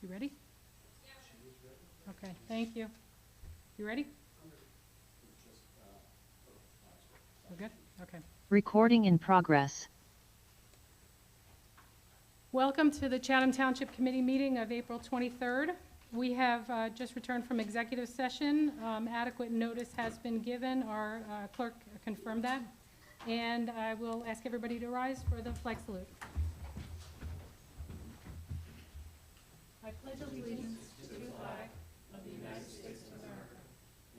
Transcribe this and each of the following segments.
She ready? Okay, thank you. You ready? We're good? Okay. Recording in progress. Welcome to the Chatham Township Committee meeting of April 23rd. We have just returned from executive session. Adequate notice has been given. Our clerk confirmed that. And I will ask everybody to rise for the flag salute. I pledge allegiance to the flag of the United States of America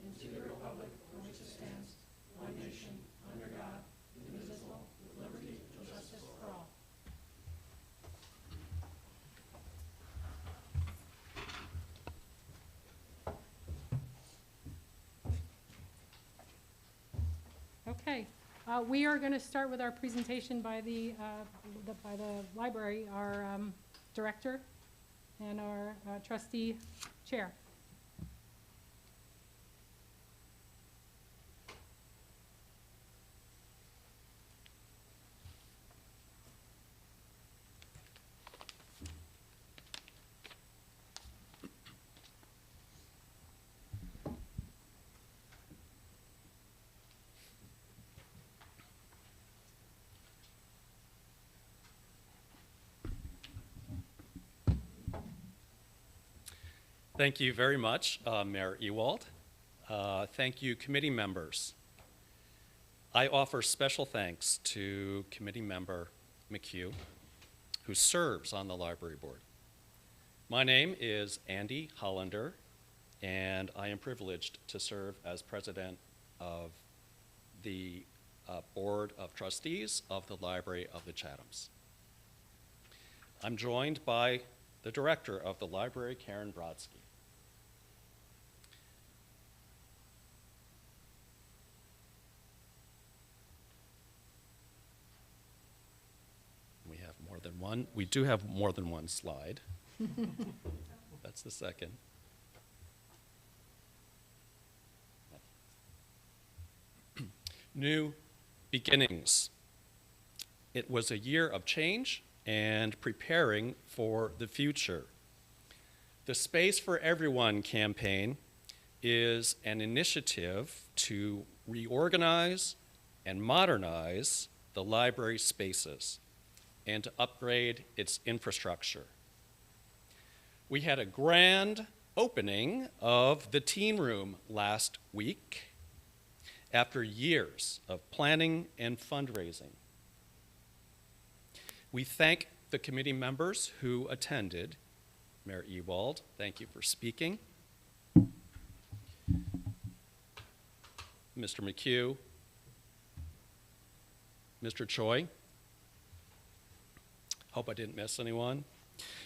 and to the republic for which it stands, one nation, under God, indivisible, with liberty and justice for all. Okay, we are going to start with our presentation by the library, our director and our trustee chair. Thank you very much, Mayor Ewald. Thank you, committee members. I offer special thanks to committee member McHugh, who serves on the library board. My name is Andy Hollander, and I am privileged to serve as president of the Board of Trustees of the Library of the Chathams. I'm joined by the director of the library, Karen Brodsky. We do have more than one slide. That's the second. New beginnings. It was a year of change and preparing for the future. The Space for Everyone campaign is an initiative to reorganize and modernize the library spaces and to upgrade its infrastructure. We had a grand opening of the teen room last week after years of planning and fundraising. We thank the committee members who attended. Mayor Ewald, thank you for speaking. Mr. McHugh, Mr. Choi, hope I didn't miss anyone.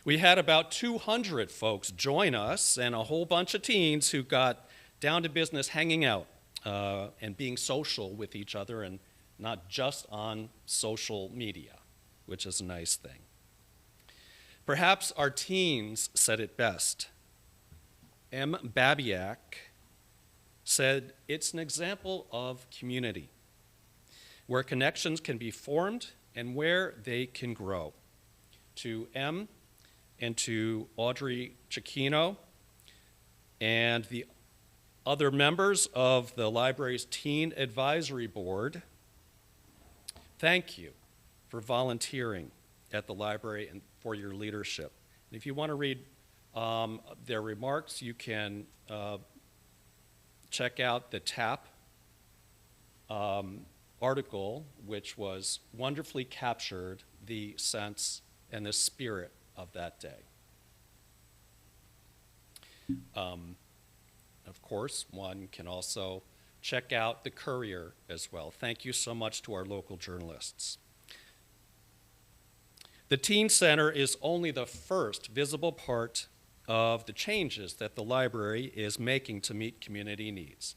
We had about 200 folks join us and a whole bunch of teens who got down to business hanging out and being social with each other and not just on social media, which is a nice thing. Perhaps our teens said it best. M. Babiak said, "It's an example of community, where connections can be formed and where they can grow." To M and to Audrey Cicchino and the other members of the library's Teen Advisory Board, thank you for volunteering at the library and for your leadership. And if you want to read their remarks, you can check out the TAP article, which was wonderfully captured the sense and the spirit of that day. Of course, one can also check out the Courier as well. Thank you so much to our local journalists. The Teen Center is only the first visible part of the changes that the library is making to meet community needs.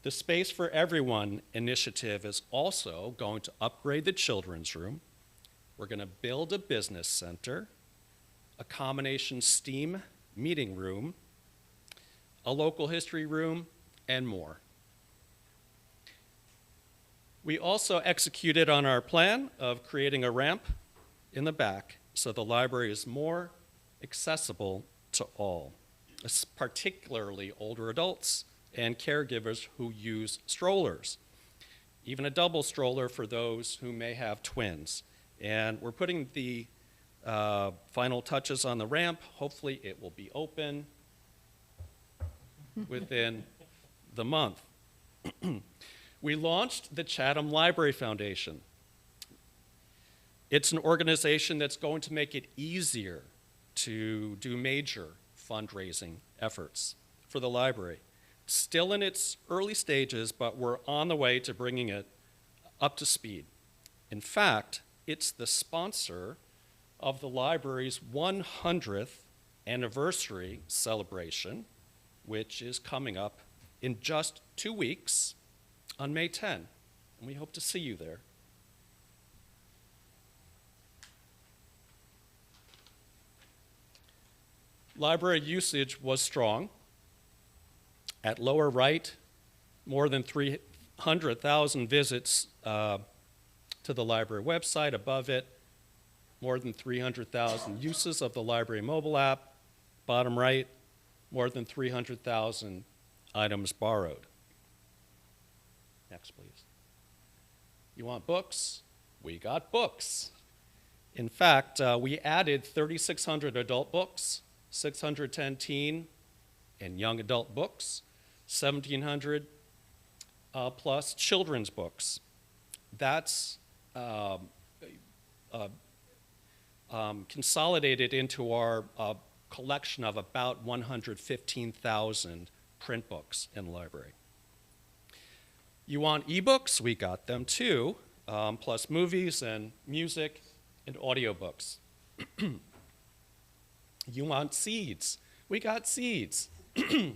The Space for Everyone initiative is also going to upgrade the children's room. We're going to build a business center, a combination STEAM meeting room, a local history room, and more. We also executed on our plan of creating a ramp in the back so the library is more accessible to all, particularly older adults and caregivers who use strollers, even a double stroller for those who may have twins. And we're putting the final touches on the ramp. Hopefully it will be open within the month. We launched the Chatham Library Foundation. It's an organization that's going to make it easier to do major fundraising efforts for the library. It's still in its early stages, but we're on the way to bringing it up to speed. In fact, it's the sponsor of the library's 100th anniversary celebration, which is coming up in just 2 weeks on May 10, and we hope to see you there. Library usage was strong. At lower right, more than 300,000 visits to the library website. Above it, more than 300,000 uses of the library mobile app. Bottom right, more than 300,000 items borrowed. Next, please. You want books? We got books. In fact, we added 3,600 adult books, 610 teen and young adult books, 1,700 plus children's books. That's consolidated into our collection of about 115,000 print books in the library. You want ebooks? We got them too, plus movies and music and audiobooks. You want seeds? We got seeds.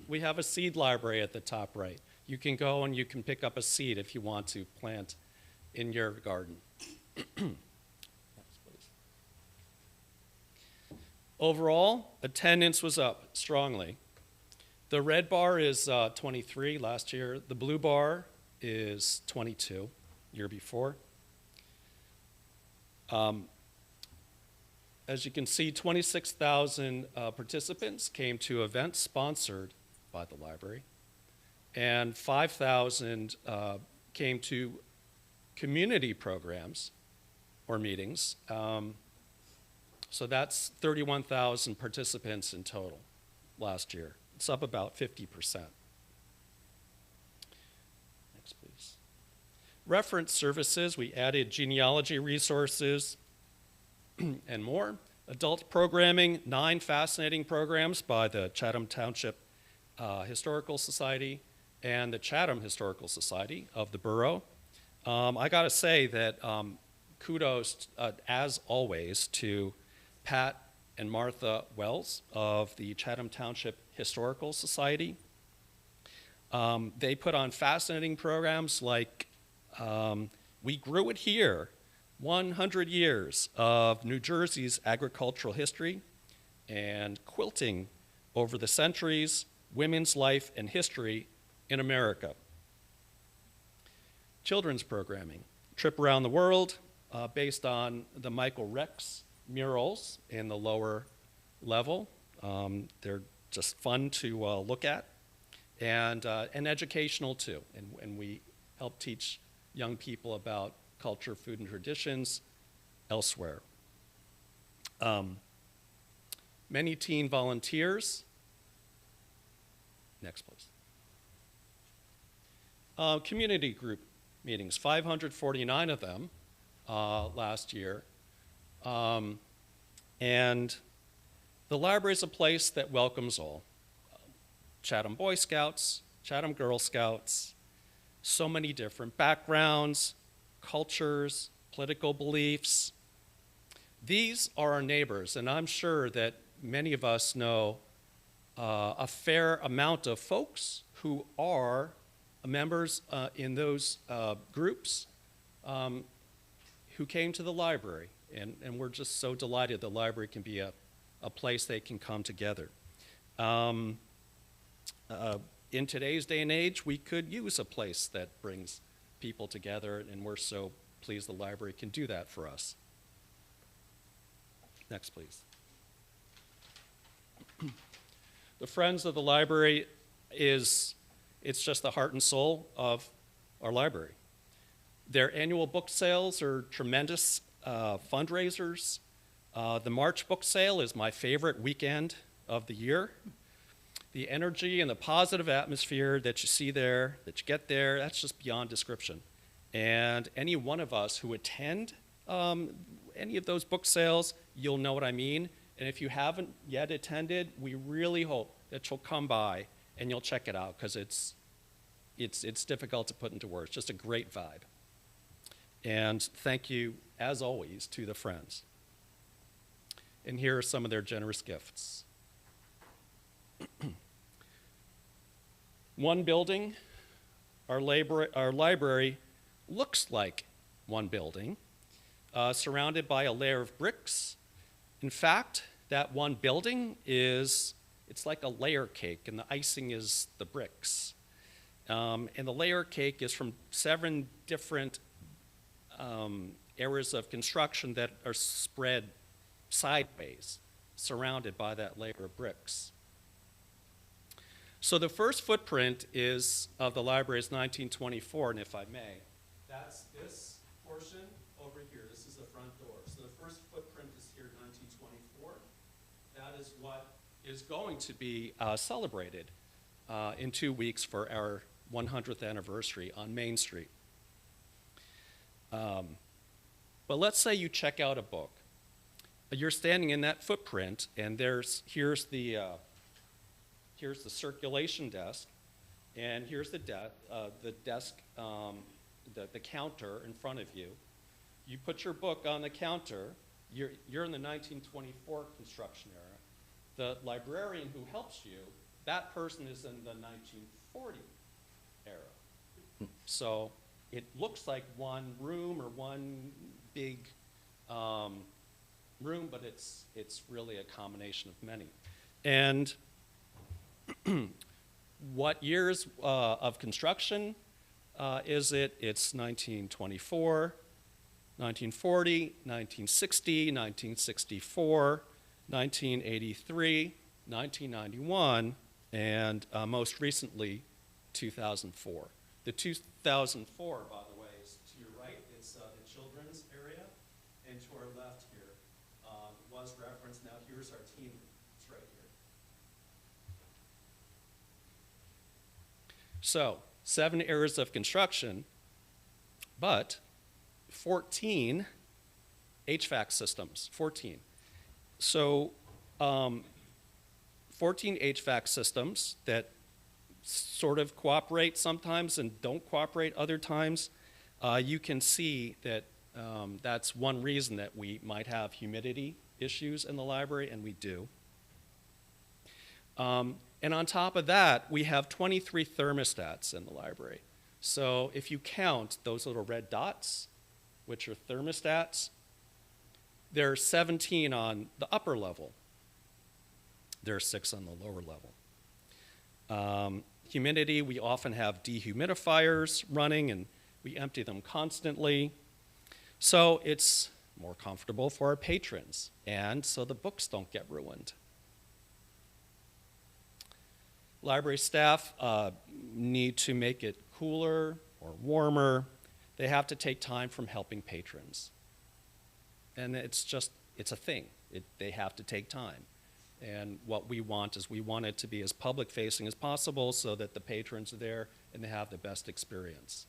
We have a seed library at the top right. You can go and you can pick up a seed if you want to plant in your garden. Next, please. Overall, attendance was up strongly. The red bar is 23 last year. The blue bar is 22 year before. As you can see, 26,000 participants came to events sponsored by the library, and 5,000 came to community programs or meetings. So that's 31,000 participants in total last year. It's up about 50%. Next, please. Reference services, we added genealogy resources, and more. Adult programming, 9 fascinating programs by the Chatham Township Historical Society and the Chatham Historical Society of the borough. I gotta say that kudos, as always, to Pat and Martha Wells of the Chatham Township Historical Society. They put on fascinating programs like We Grew It Here, 100 years of New Jersey's agricultural history, and Quilting over the Centuries, Women's Life and History in America. Children's programming, Trip Around the World, based on the Michael Rex murals in the lower level. They're just fun to look at, and educational too. And we help teach young people about culture, food, and traditions elsewhere. Many teen volunteers. Next, please. Community group meetings, 549 of them last year. And the library is a place that welcomes all. Chatham Boy Scouts, Chatham Girl Scouts, so many different backgrounds, cultures, political beliefs. These are our neighbors, and I'm sure that many of us know a fair amount of folks who are members in those groups who came to the library, and we're just so delighted the library can be a place they can come together. In today's day and age, we could use a place that brings people together, and we're so pleased the library can do that for us. Next, please. The Friends of the Library it's just the heart and soul of our library. Their annual book sales are tremendous fundraisers. The March book sale is my favorite weekend of the year. The energy and the positive atmosphere that you see there, that you get there, that's just beyond description. And any one of us who attend any of those book sales, you'll know what I mean. And if you haven't yet attended, we really hope that you'll come by and you'll check it out, because it's difficult to put into words. Just a great vibe. And thank you, as always, to the Friends. And here are some of their generous gifts. One building, our library looks like one building, surrounded by a layer of bricks. In fact, that one building it's like a layer cake, and the icing is the bricks. And the layer cake is from 7 different areas of construction that are spread sideways, surrounded by that layer of bricks. So the first footprint of the library is 1924, and if I may, that's this portion over here. This is the front door. So the first footprint is here, 1924. That is what is going to be celebrated in 2 weeks for our 100th anniversary on Main Street. But let's say you check out a book. You're standing in that footprint, and here's the circulation desk, and here's the desk, the counter in front of you. You put your book on the counter. You're in the 1924 construction era. The librarian who helps you, that person is in the 1940 era. So it looks like one room or one big room, but it's really a combination of many. And what years of construction is it? It's 1924, 1940, 1960, 1964, 1983, 1991, and most recently, 2004. The 2004, by the way, is to your right. It's the children's area, and to our left here was referenced. Now here's our teen room. It's right here. So 7 areas of construction, but 14 HVAC systems. 14. So 14 HVAC systems that sort of cooperate sometimes and don't cooperate other times. You can see that that's one reason that we might have humidity issues in the library, and we do. And on top of that, we have 23 thermostats in the library. So if you count those little red dots, which are thermostats, there are 17 on the upper level. There are 6 on the lower level. Humidity, we often have dehumidifiers running, and we empty them constantly. So it's more comfortable for our patrons, and so the books don't get ruined. Library staff need to make it cooler or warmer. They have to take time from helping patrons. And it's a thing. They have to take time. And what we want is we want it to be as public-facing as possible so that the patrons are there and they have the best experience.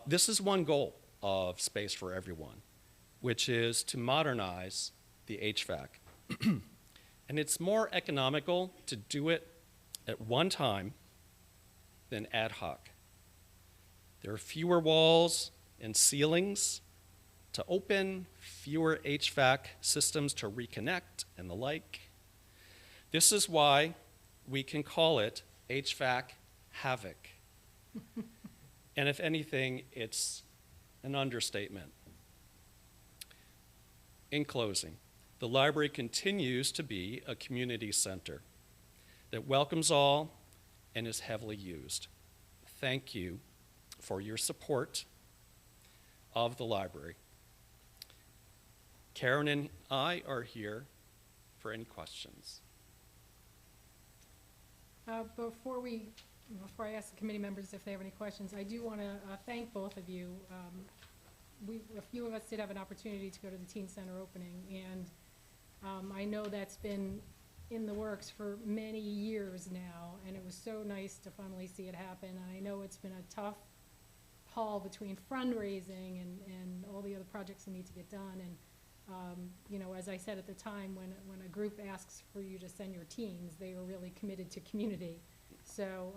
This is one goal of Space for Everyone, which is to modernize the HVAC. And it's more economical to do it at one time than ad hoc. There are fewer walls and ceilings to open, fewer HVAC systems to reconnect, and the like. This is why we can call it HVAC havoc. And if anything, it's an understatement. In closing, the library continues to be a community center that welcomes all and is heavily used. Thank you for your support of the library. Karen and I are here for any questions. Before I ask the committee members if they have any questions, I do want to thank both of you. A few of us did have an opportunity to go to the teen center opening, and I know that's been in the works for many years now, and it was so nice to finally see it happen. And I know it's been a tough haul between fundraising and all the other projects that need to get done. And you know, as I said at the time, when a group asks for you to send your teens, they are really committed to community. So,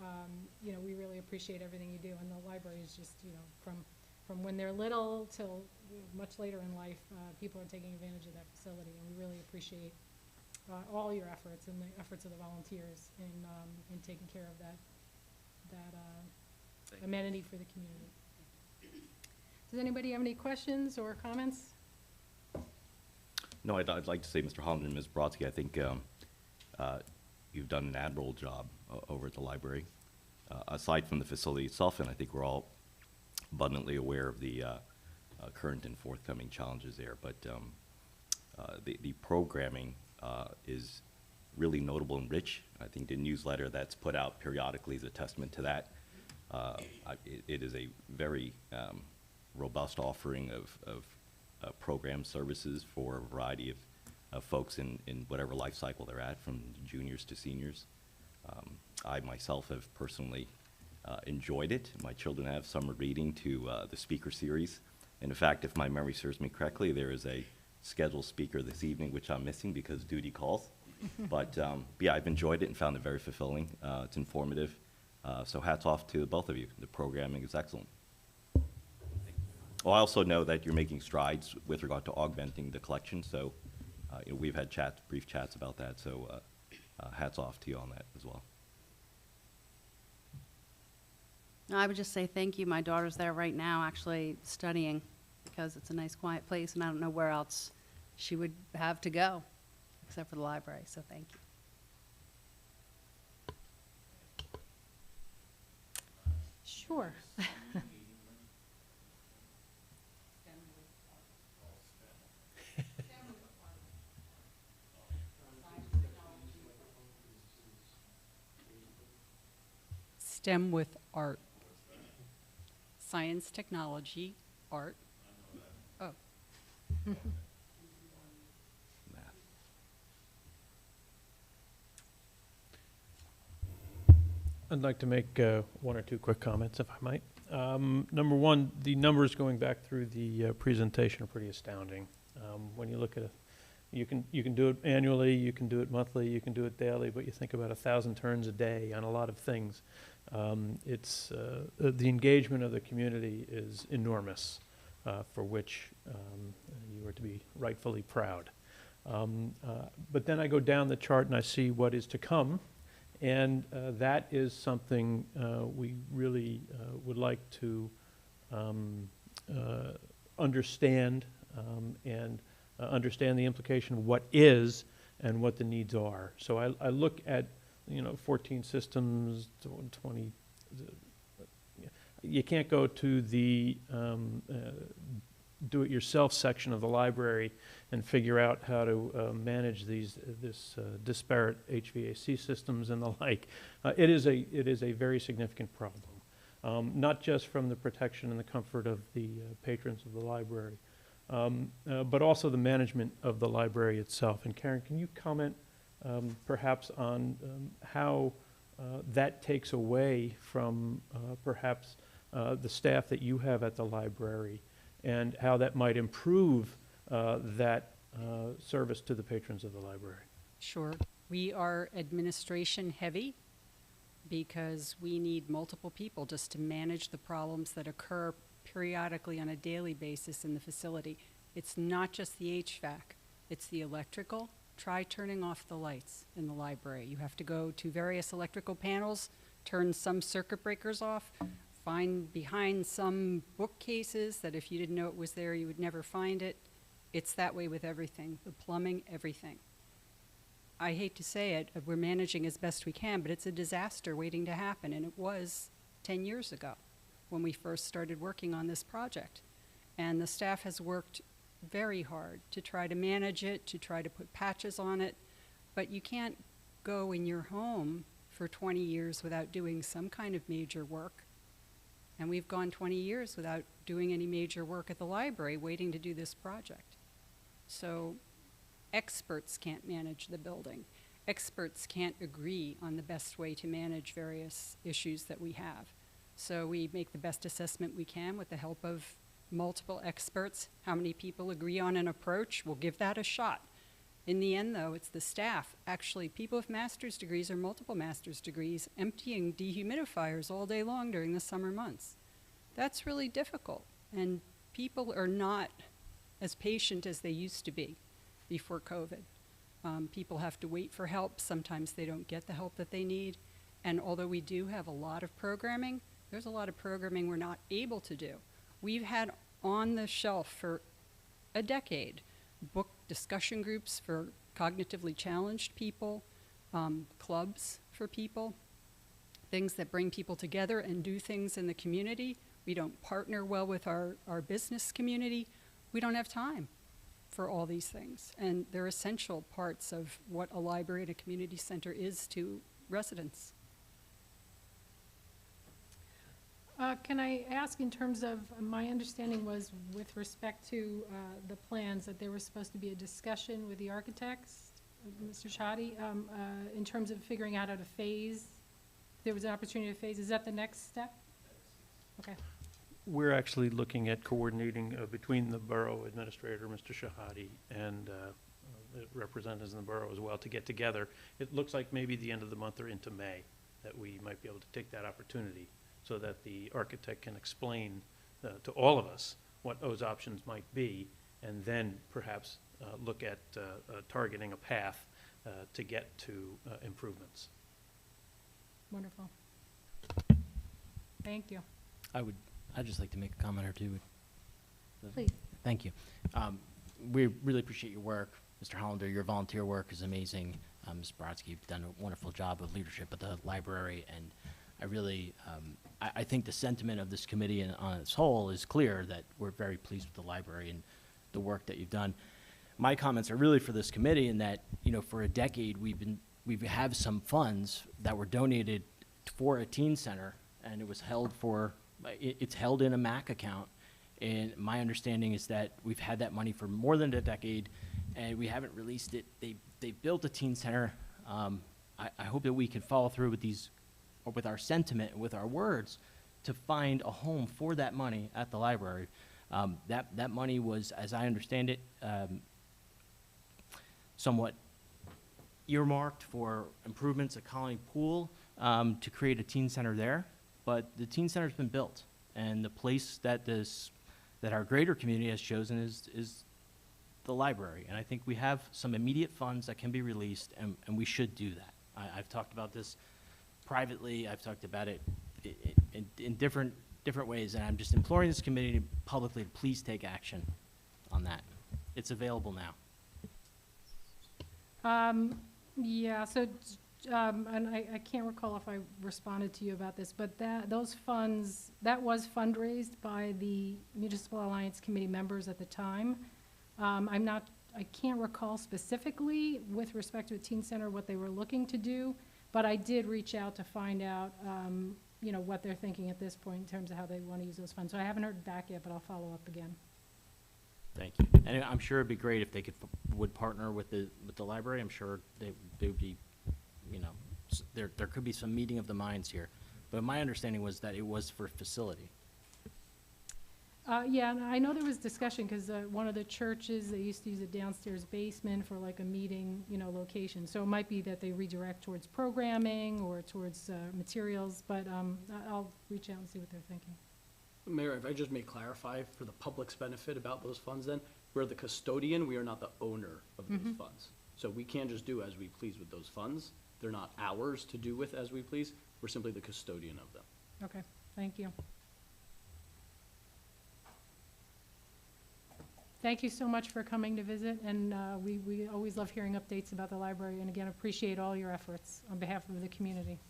you know, we really appreciate everything you do, and the library is just, you know, from when they're little till much later in life, people are taking advantage of that facility, and we really appreciate all your efforts and the efforts of the volunteers in taking care of that amenity for the community. Does anybody have any questions or comments? No, I'd like to say, Mr. Holland and Ms. Brodsky, I think you've done an admirable job over at the library. Aside from the facility itself, and I think we're all abundantly aware of the current and forthcoming challenges there, but the programming is really notable and rich. I think the newsletter that's put out periodically is a testament to that. It is a very robust offering of program services for a variety of folks in whatever life cycle they're at, from juniors to seniors. I myself have personally enjoyed it. My children have. Some are reading to the speaker series. And in fact, if my memory serves me correctly, there is a scheduled speaker this evening, which I'm missing because duty calls. But yeah, I've enjoyed it and found it very fulfilling. It's informative. So hats off to both of you. The programming is excellent. Well, I also know that you're making strides with regard to augmenting the collection. So you know, we've had brief chats about that. So hats off to you on that as well. I would just say thank you. My daughter's there right now actually studying because it's a nice quiet place, and I don't know where else she would have to go except for the library, so thank you. Sure. STEM with art. Science, technology, art. Oh. Math. I'd like to make one or two quick comments, if I might. Number one, the numbers going back through the presentation are pretty astounding. When you look at you can do it annually, you can do it monthly, you can do it daily, but you think about 1,000 turns a day on a lot of things. The engagement of the community is enormous, for which you are to be rightfully proud. But then I go down the chart and I see what is to come, and that is something we really would like to understand and understand the implication of what is and what the needs are. So I look at 14 systems, 20. You can't go to the do-it-yourself section of the library and figure out how to manage this disparate HVAC systems and the like. It is a very significant problem, not just from the protection and the comfort of the patrons of the library, but also the management of the library itself. And Karen, can you comment perhaps on how that takes away from perhaps the staff that you have at the library, and how that might improve that service to the patrons of the library? Sure. We are administration heavy because we need multiple people just to manage the problems that occur periodically on a daily basis in the facility. It's not just the HVAC, it's the electrical. Try turning off the lights in the library. You have to go to various electrical panels, turn some circuit breakers off, find behind some bookcases that if you didn't know it was there, you would never find it. It's that way with everything, the plumbing, everything. I hate to say it, we're managing as best we can, but it's a disaster waiting to happen, and it was 10 years ago when we first started working on this project. And the staff has worked very hard to try to manage it, to try to put patches on it, but you can't go in your home for 20 years without doing some kind of major work. And we've gone 20 years without doing any major work at the library, waiting to do this project. So experts can't manage the building. Experts can't agree on the best way to manage various issues that we have. So we make the best assessment we can with the help of multiple experts. How many people agree on an approach? We'll give that a shot. In the end, though, it's the staff, actually people with master's degrees or multiple master's degrees, emptying dehumidifiers all day long during the summer months. That's really difficult, and people are not as patient as they used to be before COVID. People have to wait for help. Sometimes they don't get the help that they need. And although we do have a lot of programming, there's a lot of programming we're not able to do. We've had on the shelf for a decade book discussion groups for cognitively challenged people, clubs for people, things that bring people together and do things in the community. We don't partner well with our business community. We don't have time for all these things. And they're essential parts of what a library and a community center is to residents. Can I ask, in terms of, my understanding was with respect to the plans, that there was supposed to be a discussion with the architects, Mr. Shadi, in terms of figuring out how to phase. There was an opportunity to phase. Is that the next step? Okay. We're actually looking at coordinating between the borough administrator, Mr. Shahadi, and the representatives in the borough as well to get together. It looks like maybe the end of the month or into May that we might be able to take that opportunity so that the architect can explain to all of us what those options might be, and then perhaps look at targeting a path to get to improvements. Wonderful. Thank you. I'd just like to make a comment or two. Please. Thank you. We really appreciate your work. Mr. Hollander, your volunteer work is amazing. Ms. Brodsky, you've done a wonderful job of leadership at the library, and I really, I think the sentiment of this committee and on its whole is clear that we're very pleased with the library and the work that you've done. My comments are really for this committee in that, you know, for a decade we have some funds that were donated for a teen center, and it was held for, it's held in a MAC account. And my understanding is that we've had that money for more than a decade, and we haven't released it. They built a teen center. I hope that we can follow through with these, or with our sentiment, with our words, to find a home for that money at the library. That money was, as I understand it, somewhat earmarked for improvements at Colony Pool to create a teen center there. But the teen center's been built, and the place that our greater community has chosen is the library. And I think we have some immediate funds that can be released, and we should do that. I've talked about this privately. I've talked about it in different ways, and I'm just imploring this committee to publicly please take action on that. It's available now. Yeah, so, and I can't recall if I responded to you about this, but those funds, that was fundraised by the Municipal Alliance Committee members at the time. I can't recall specifically with respect to a teen center what they were looking to do, but I did reach out to find out, you know, what they're thinking at this point in terms of how they want to use those funds. So I haven't heard back yet, but I'll follow up again. Thank you. And I'm sure it'd be great if they would partner with the library. I'm sure they would be, you know, there could be some meeting of the minds here. But my understanding was that it was for facility. Yeah, and I know there was discussion because one of the churches, they used to use a downstairs basement for like a meeting, you know, location. So it might be that they redirect towards programming or towards materials, but I'll reach out and see what they're thinking. Mayor, if I just may clarify for the public's benefit about those funds then, we're the custodian, we are not the owner of those funds. So we can't just do as we please with those funds. They're not ours to do with as we please. We're simply the custodian of them. Okay, thank you. Thank you so much for coming to visit, and we always love hearing updates about the library, and again, appreciate all your efforts on behalf of the community.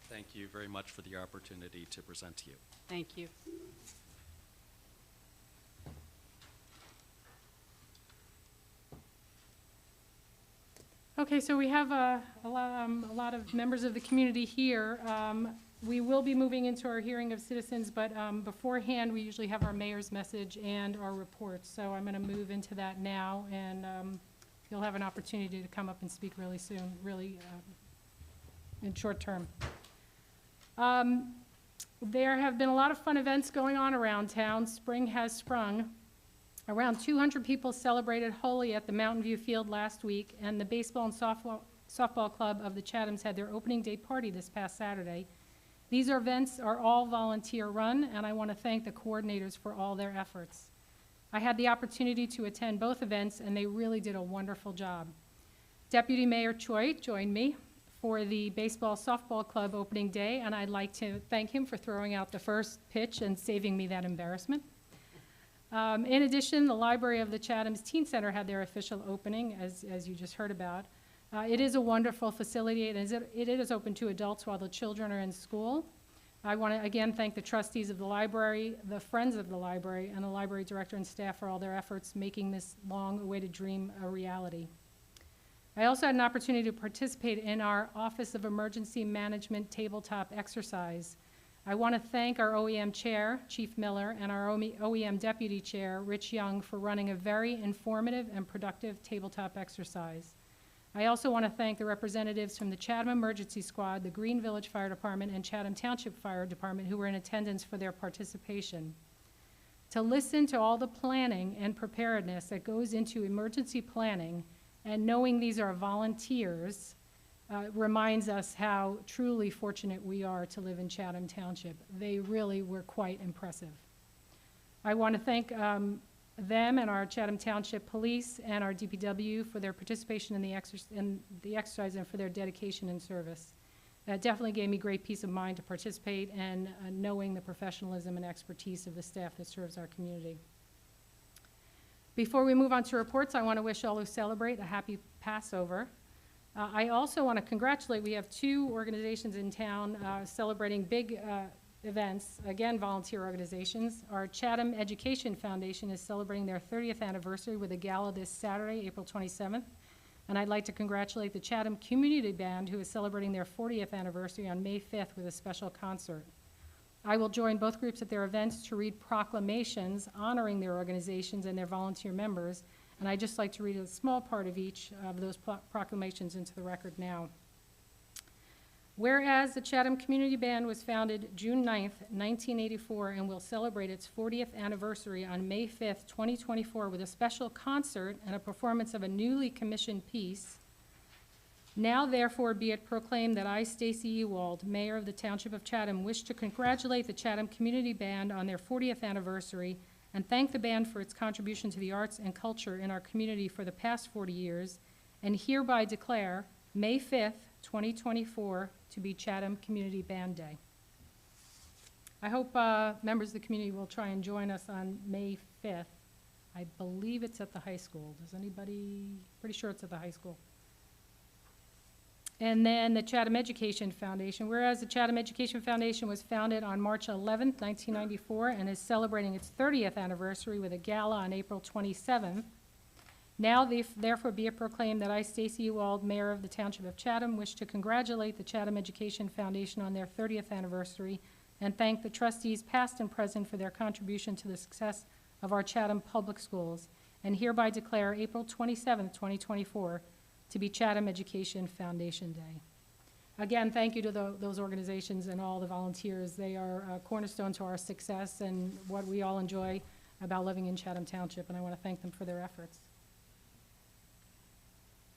Thank you very much for the opportunity to present to you. Thank you. Okay, so we have a lot of members of the community here. We will be moving into our hearing of citizens, but beforehand, we usually have our mayor's message and our reports. So I'm going to move into that now, and you'll have an opportunity to come up and speak really soon, really in short term. There have been a lot of fun events going on around town. Spring has sprung. Around 200 people celebrated Holi at the Mountain View Field last week, and the baseball and softball club of the Chathams had their opening day party this past Saturday. These events are all volunteer-run, and I want to thank the coordinators for all their efforts. I had the opportunity to attend both events, and they really did a wonderful job. Deputy Mayor Choi joined me for the baseball-softball club opening day, and I'd like to thank him for throwing out the first pitch and saving me that embarrassment. In addition, the library of the Chathams Teen Center had their official opening, as you just heard about. It is a wonderful facility, and it is open to adults while the children are in school. I want to again thank the trustees of the library, the friends of the library, and the library director and staff for all their efforts making this long-awaited dream a reality. I also had an opportunity to participate in our Office of Emergency Management tabletop exercise. I want to thank our OEM chair, Chief Miller, and our OEM deputy chair, Rich Young, for running a very informative and productive tabletop exercise. I also want to thank the representatives from the Chatham Emergency Squad, the Green Village Fire Department, and Chatham Township Fire Department who were in attendance for their participation. To listen to all the planning and preparedness that goes into emergency planning and knowing these are volunteers reminds us how truly fortunate we are to live in Chatham Township. They really were quite impressive. I want to thank them and our Chatham Township Police and our DPW for their participation in the exercise and for their dedication and service. That definitely gave me great peace of mind to participate and knowing the professionalism and expertise of the staff that serves our community. Before we move on to reports, I want to wish all who celebrate a happy Passover. I also want to congratulate, we have two organizations in town celebrating big events, again, volunteer organizations. Our Chatham Education Foundation is celebrating their 30th anniversary with a gala this Saturday, April 27th. And I'd like to congratulate the Chatham Community Band, who is celebrating their 40th anniversary on May 5th with a special concert. I will join both groups at their events to read proclamations honoring their organizations and their volunteer members. And I'd just like to read a small part of each of those proclamations into the record now. Whereas the Chatham Community Band was founded June 9th, 1984, and will celebrate its 40th anniversary on May 5th, 2024, with a special concert and a performance of a newly commissioned piece. Now, therefore, be it proclaimed that I, Stacy Ewald, Mayor of the Township of Chatham, wish to congratulate the Chatham Community Band on their 40th anniversary and thank the band for its contribution to the arts and culture in our community for the past 40 years, and hereby declare May 5th, 2024, to be Chatham Community Band Day. I hope members of the community will try and join us on May 5th. I believe it's at the high school. Does anybody, pretty sure it's at the high school. And then the Chatham Education Foundation. Whereas the Chatham Education Foundation was founded on March 11th, 1994, and is celebrating its 30th anniversary with a gala on April 27th. Now, therefore, be it proclaimed that I, Stacy Ewald, Mayor of the Township of Chatham, wish to congratulate the Chatham Education Foundation on their 30th anniversary and thank the trustees past and present for their contribution to the success of our Chatham public schools, and hereby declare April 27th, 2024, to be Chatham Education Foundation Day. Again, thank you to those organizations and all the volunteers. They are a cornerstone to our success and what we all enjoy about living in Chatham Township, and I want to thank them for their efforts.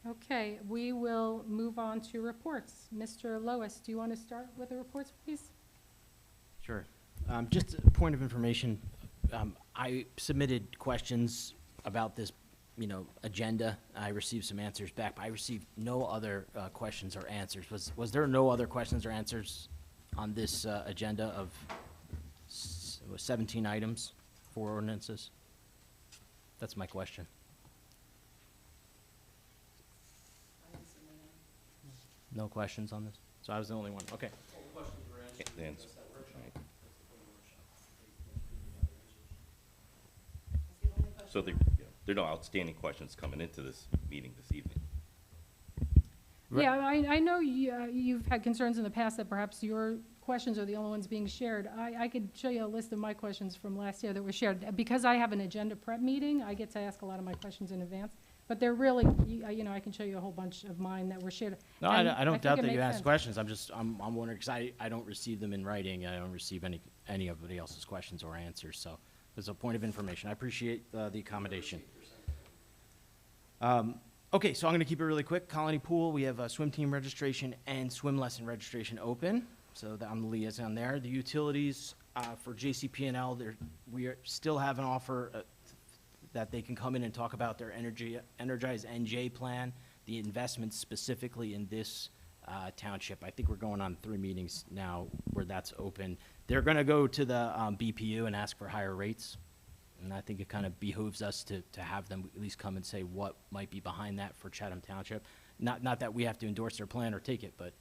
Okay, we will move on to reports. Mr. Lois, do you want to start with the reports, please? Sure. Just a point of information. I submitted questions about this, agenda. I received some answers back, but I received no other questions or answers. Was there no other questions or answers on this agenda of 17 items, 4 ordinances? That's my question. No questions on this? So I was the only one. Okay. So there are no outstanding questions coming into this meeting this evening. Yeah, I know you've had concerns in the past that perhaps your questions are the only ones being shared. I could show you a list of my questions from last year that were shared. Because I have an agenda prep meeting, I get to ask a lot of my questions in advance. But they're really, I can show you a whole bunch of mine that were shared. No, And I don't think doubt it that you makes ask sense. questions. I'm wondering, because I don't receive them in writing. I don't receive any of anybody else's questions or answers. So there's a point of information. I appreciate the accommodation. Okay, so I'm going to keep it really quick. Colony Pool, we have swim team registration and swim lesson registration open. So I'm the liaison there. The utilities for JCP&L, still have an offer that they can come in and talk about their Energize NJ plan, the investments specifically in this township. I think we're going on 3 meetings now where that's open. They're going to go to the BPU and ask for higher rates. And I think it kind of behooves us to have them at least come and say what might be behind that for Chatham Township. Not that we have to endorse their plan or take it, but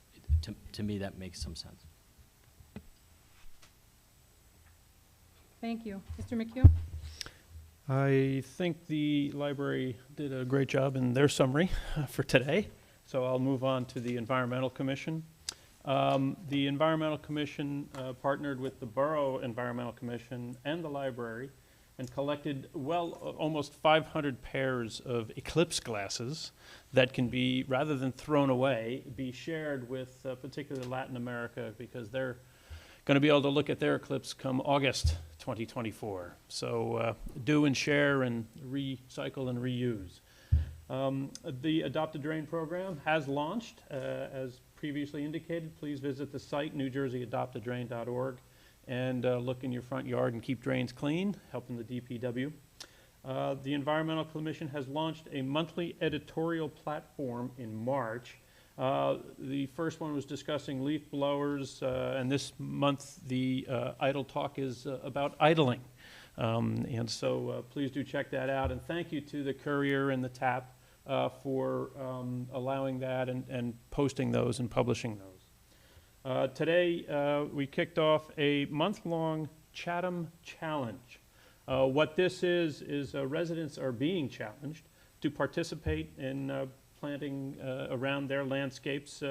to me, that makes some sense. Thank you. Mr. McHugh? I think the library did a great job in their summary for today, so I'll move on to the Environmental Commission. The Environmental Commission partnered with the Borough Environmental Commission and the library and collected almost 500 pairs of eclipse glasses that can be, rather than thrown away, be shared with particularly Latin America, because they're going to be able to look at their eclipse come August 2024. So do and share and recycle and reuse. The Adopt a Drain program has launched. As previously indicated, please visit the site, newjerseyadoptadrain.org, and look in your front yard and keep drains clean, helping the DPW. The Environmental Commission has launched a monthly editorial platform in March. The first one was discussing leaf blowers, and this month the Idle Talk is about idling. And so please do check that out. And thank you to the Courier and the TAP for allowing that and posting those and publishing those. Today, we kicked off a month-long Chatham Challenge. What this is residents are being challenged to participate in planting around their landscapes,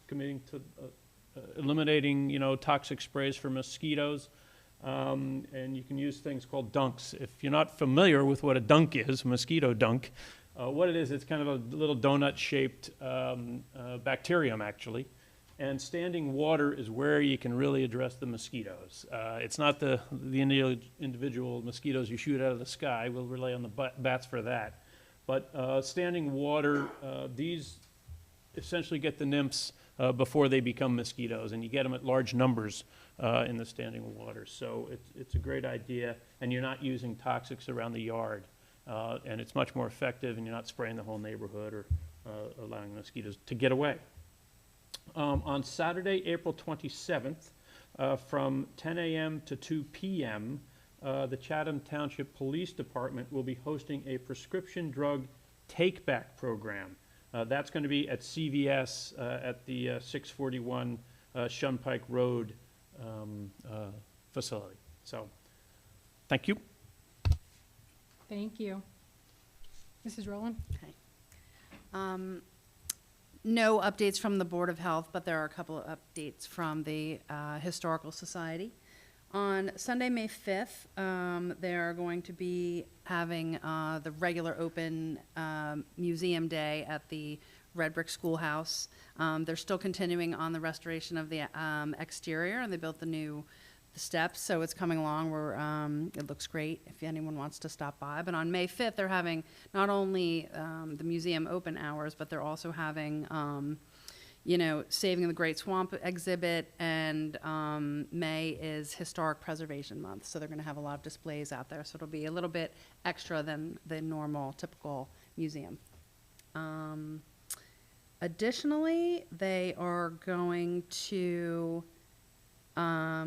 committing to eliminating, toxic sprays for mosquitoes. And you can use things called dunks. If you're not familiar with what a dunk is, mosquito dunk, what it is, it's kind of a little donut-shaped bacterium, actually. And standing water is where you can really address the mosquitoes. It's not the individual mosquitoes you shoot out of the sky. We'll rely on the bats for that. But standing water, these essentially get the nymphs before they become mosquitoes, and you get them at large numbers in the standing water. So it's a great idea, and you're not using toxics around the yard. And it's much more effective, and you're not spraying the whole neighborhood or allowing mosquitoes to get away. On Saturday, April 27th, from 10 a.m. to 2 p.m., the Chatham Township Police Department will be hosting a prescription drug take-back program. That's going to be at CVS at the 641 Shunpike Road facility. So, thank you. Thank you. Mrs. Rowland? Okay. No updates from the Board of Health, but there are a couple of updates from the Historical Society. On Sunday, May 5th, they're going to be having the regular open museum day at the Red Brick Schoolhouse. They're still continuing on the restoration of the exterior, and they built the new steps, so it's coming along. It looks great if anyone wants to stop by. But on May 5th, they're having not only the museum open hours, but they're also having, Saving the Great Swamp exhibit, and May is Historic Preservation Month, so they're going to have a lot of displays out there. So it'll be a little bit extra than the normal, typical museum. Additionally, they are going to what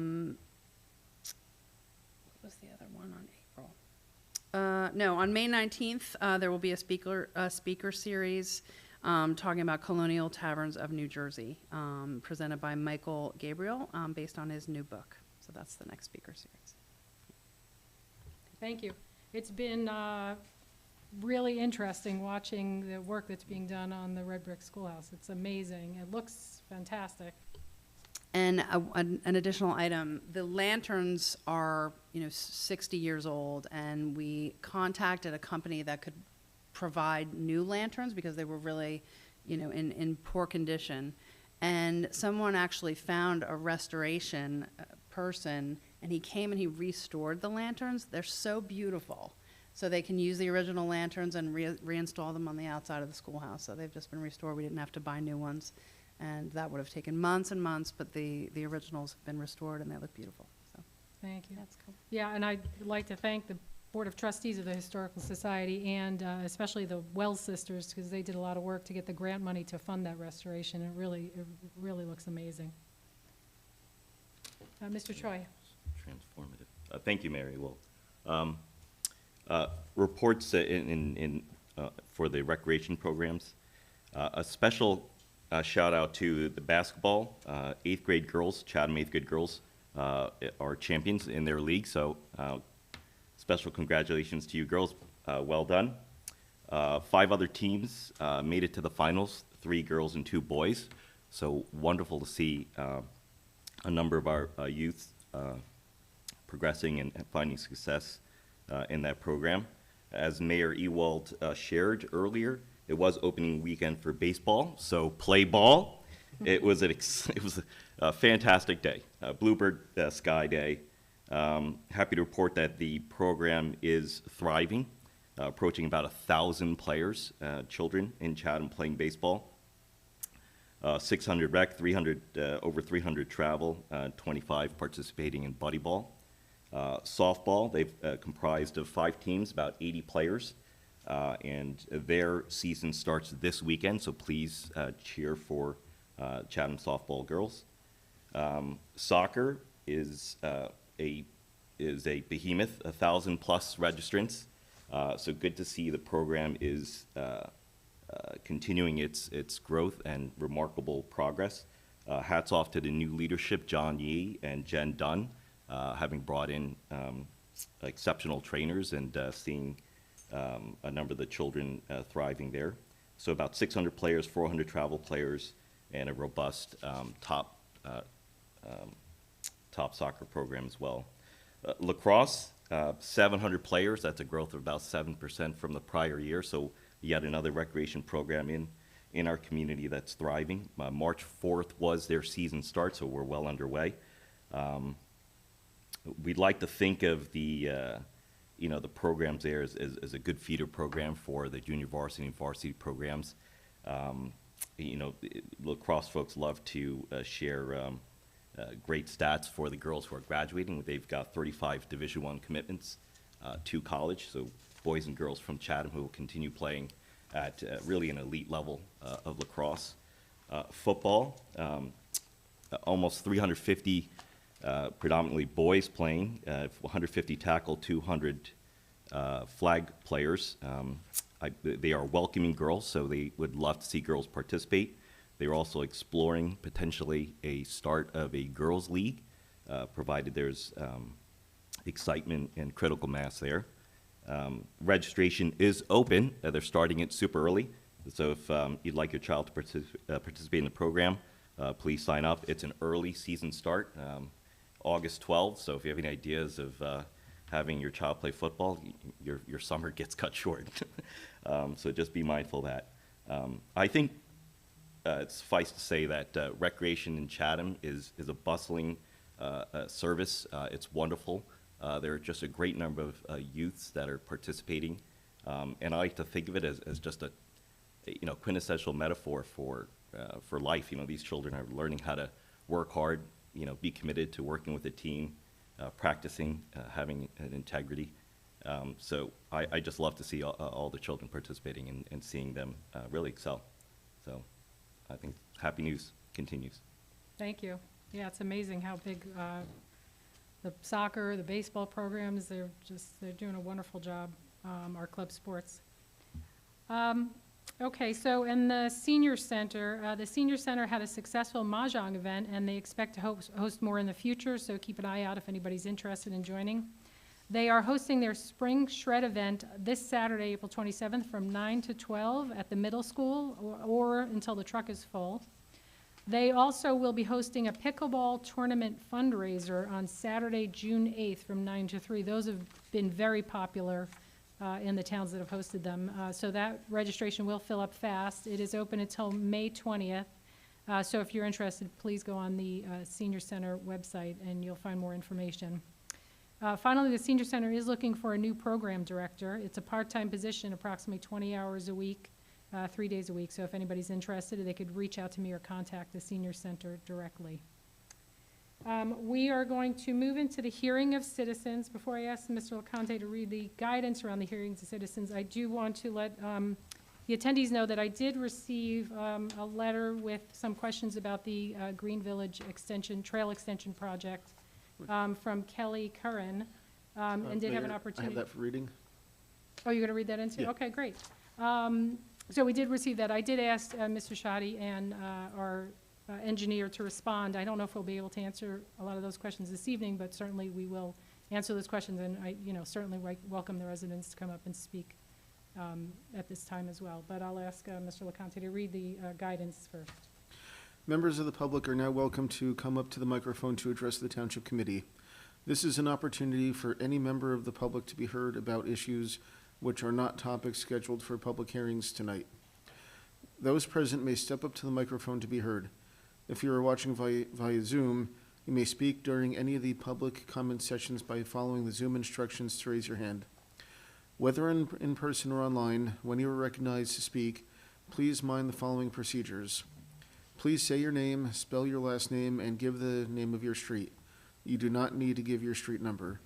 was the other one on April? No, on May 19th, there will be a speaker series talking about colonial taverns of New Jersey, presented by Michael Gabriel, based on his new book. So that's the next speaker series. Thank you. It's been really interesting watching the work that's being done on the red brick schoolhouse. It's amazing. It looks fantastic. And an additional item, the lanterns are, 60 years old, and we contacted a company that could provide new lanterns because they were really, in poor condition. And someone actually found a restoration person, and he came and he restored the lanterns. They're so beautiful. So they can use the original lanterns and reinstall them on the outside of the schoolhouse. So they've just been restored. We didn't have to buy new ones. And that would have taken months and months, but the originals have been restored and they look beautiful. So Thank you. that's cool. Yeah, and I'd like to thank the Board of Trustees of the Historical Society and especially the Wells sisters, because they did a lot of work to get the grant money to fund that restoration. It really looks amazing. Mr. Troy. Transformative. Thank you, Mary. Well, reports for the recreation programs. A special shout out to the basketball, 8th grade girls, Chatham 8th grade girls are champions in their league. So special congratulations to you girls. Well done. 5 other teams made it to the finals, 3 girls and 2 boys. So wonderful to see a number of our youth progressing and finding success in that program. As Mayor Ewald shared earlier, it was opening weekend for baseball, so play ball. It was a fantastic day, Bluebird Sky Day. Happy to report that the program is thriving, approaching about 1,000 players, children in Chatham playing baseball. 600 rec, over 300 travel, 25 participating in buddy ball. Softball, they've comprised of 5 teams, about 80 players, and their season starts this weekend, so please cheer for Chatham softball girls. Soccer is a behemoth, 1,000+ registrants, so good to see the program is continuing its growth and remarkable progress. Hats off to the new leadership, John Yee and Jen Dunn, having brought in exceptional trainers and seeing a number of the children thriving there. So about 600 players, 400 travel players, and a robust top soccer program as well. Lacrosse, 700 players. That's a growth of about 7% from the prior year. So yet another recreation program in our community that's thriving. March 4th was their season start, so we're well underway. We'd like to think of the programs there as a good feeder program for the junior varsity and varsity programs. Lacrosse folks love to share great stats for the girls who are graduating. They've got 35 Division I commitments to college, so boys and girls from Chatham who will continue playing at really an elite level of lacrosse. Football, almost 350 predominantly boys playing, 150 tackle, 200 flag players. They are welcoming girls, so they would love to see girls participate. They're also exploring potentially a start of a girls' league, provided there's excitement and critical mass there. Registration is open. They're starting it super early. So if you'd like your child to participate in the program, please sign up. It's an early season start, August 12th. So if you have any ideas of having your child play football, your summer gets cut short. So just be mindful of that. I think it's suffice to say that recreation in Chatham is a bustling service. It's wonderful. There are just a great number of youths that are participating, and I like to think of it as just a quintessential metaphor for life. These children are learning how to work hard, be committed to working with a team, practicing, having an integrity. So I just love to see all the children participating and seeing them really excel. So I think happy news continues. Thank you. Yeah, it's amazing how big the soccer, the baseball programs, they're doing a wonderful job, our club sports. Okay, so in the senior center had a successful Mahjong event, and they expect to host more in the future, so keep an eye out if anybody's interested in joining. They are hosting their Spring Shred event this Saturday, April 27th, from 9 to 12 at the middle school or until the truck is full. They also will be hosting a pickleball tournament fundraiser on Saturday, June 8th, from 9 to 3. Those have been very popular in the towns that have hosted them. So that registration will fill up fast. It is open until May 20th. So if you're interested, please go on the Senior Center website and you'll find more information. Finally, the Senior Center is looking for a new program director. It's a part-time position, approximately 20 hours a week, 3 days a week. So if anybody's interested, they could reach out to me or contact the Senior Center directly. We are going to move into the hearing of citizens. Before I ask Mr. LeConte to read the guidance around the hearings of citizens, I do want to let the attendees know that I did receive a letter with some questions about the Green Village Extension, Trail Extension Project from Kelly Curran, and did have an Mayor, opportunity. I have that for reading. Oh, you're going to read that into? Yeah. Okay, great. So we did receive that. I did ask Mr. Shoddy and our engineer to respond. I don't know if we'll be able to answer a lot of those questions this evening, but certainly we will answer those questions, and I, certainly welcome the residents to come up and speak at this time as well. But I'll ask Mr. LeConte to read the guidance first. Members of the public are now welcome to come up to the microphone to address the Township Committee. This is an opportunity for any member of the public to be heard about issues which are not topics scheduled for public hearings tonight. Those present may step up to the microphone to be heard. If you are watching via Zoom, you may speak during any of the public comment sessions by following the Zoom instructions to raise your hand. Whether in person or online, when you are recognized to speak, please mind the following procedures. Please say your name, spell your last name, and give the name of your street. You do not need to give your street number.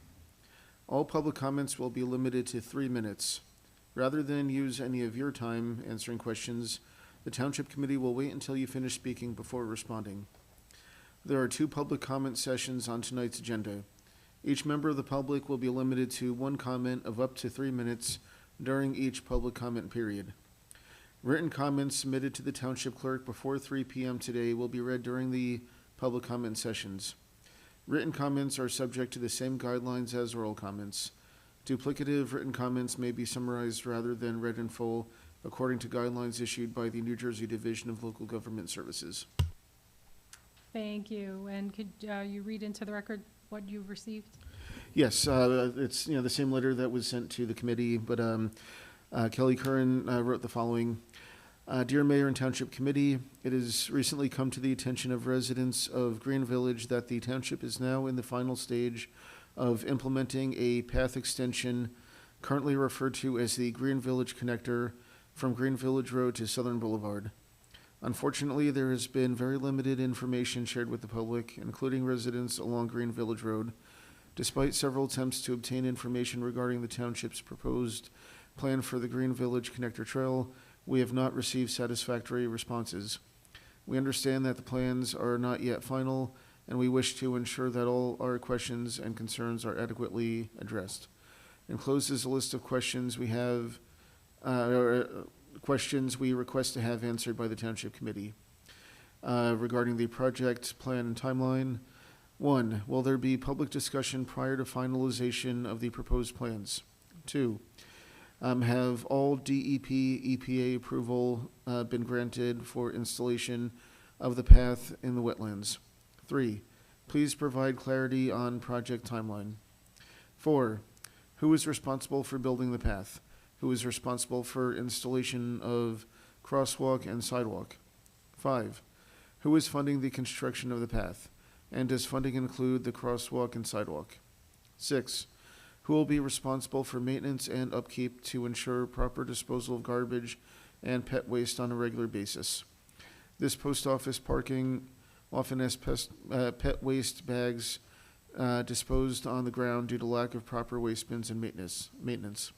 All public comments will be limited to 3 minutes. Rather than use any of your time answering questions, the Township Committee will wait until you finish speaking before responding. There are 2 public comment sessions on tonight's agenda. Each member of the public will be limited to 1 comment of up to 3 minutes during each public comment period. Written comments submitted to the Township Clerk before 3 p.m. today will be read during the public comment sessions. Written comments are subject to the same guidelines as oral comments. Duplicative written comments may be summarized rather than read in full, according to guidelines issued by the New Jersey Division of Local Government Services. Thank you. And could you read into the record what you've received? Yes, it's the same letter that was sent to the committee, but Kelly Curran wrote the following. Dear Mayor and Township Committee, it has recently come to the attention of residents of Green Village that the township is now in the final stage of implementing a path extension currently referred to as the Green Village Connector from Green Village Road to Southern Boulevard. Unfortunately, there has been very limited information shared with the public, including residents along Green Village Road. Despite several attempts to obtain information regarding the township's proposed plan for the Green Village Connector Trail, we have not received satisfactory responses. We understand that the plans are not yet final, and we wish to ensure that all our questions and concerns are adequately addressed. Enclosed is a list of questions we have, questions we request to have answered by the Township Committee. Regarding the project plan and timeline, 1, will there be public discussion prior to finalization of the proposed plans? 2, have all DEP EPA approval been granted for installation of the path in the wetlands? 3, please provide clarity on project timeline. 4, who is responsible for building the path? Who is responsible for installation of crosswalk and sidewalk? 5, who is funding the construction of the path? And does funding include the crosswalk and sidewalk? 6, who will be responsible for maintenance and upkeep to ensure proper disposal of garbage and pet waste on a regular basis? This post office parking often has pet waste bags disposed on the ground due to lack of proper waste bins and maintenance.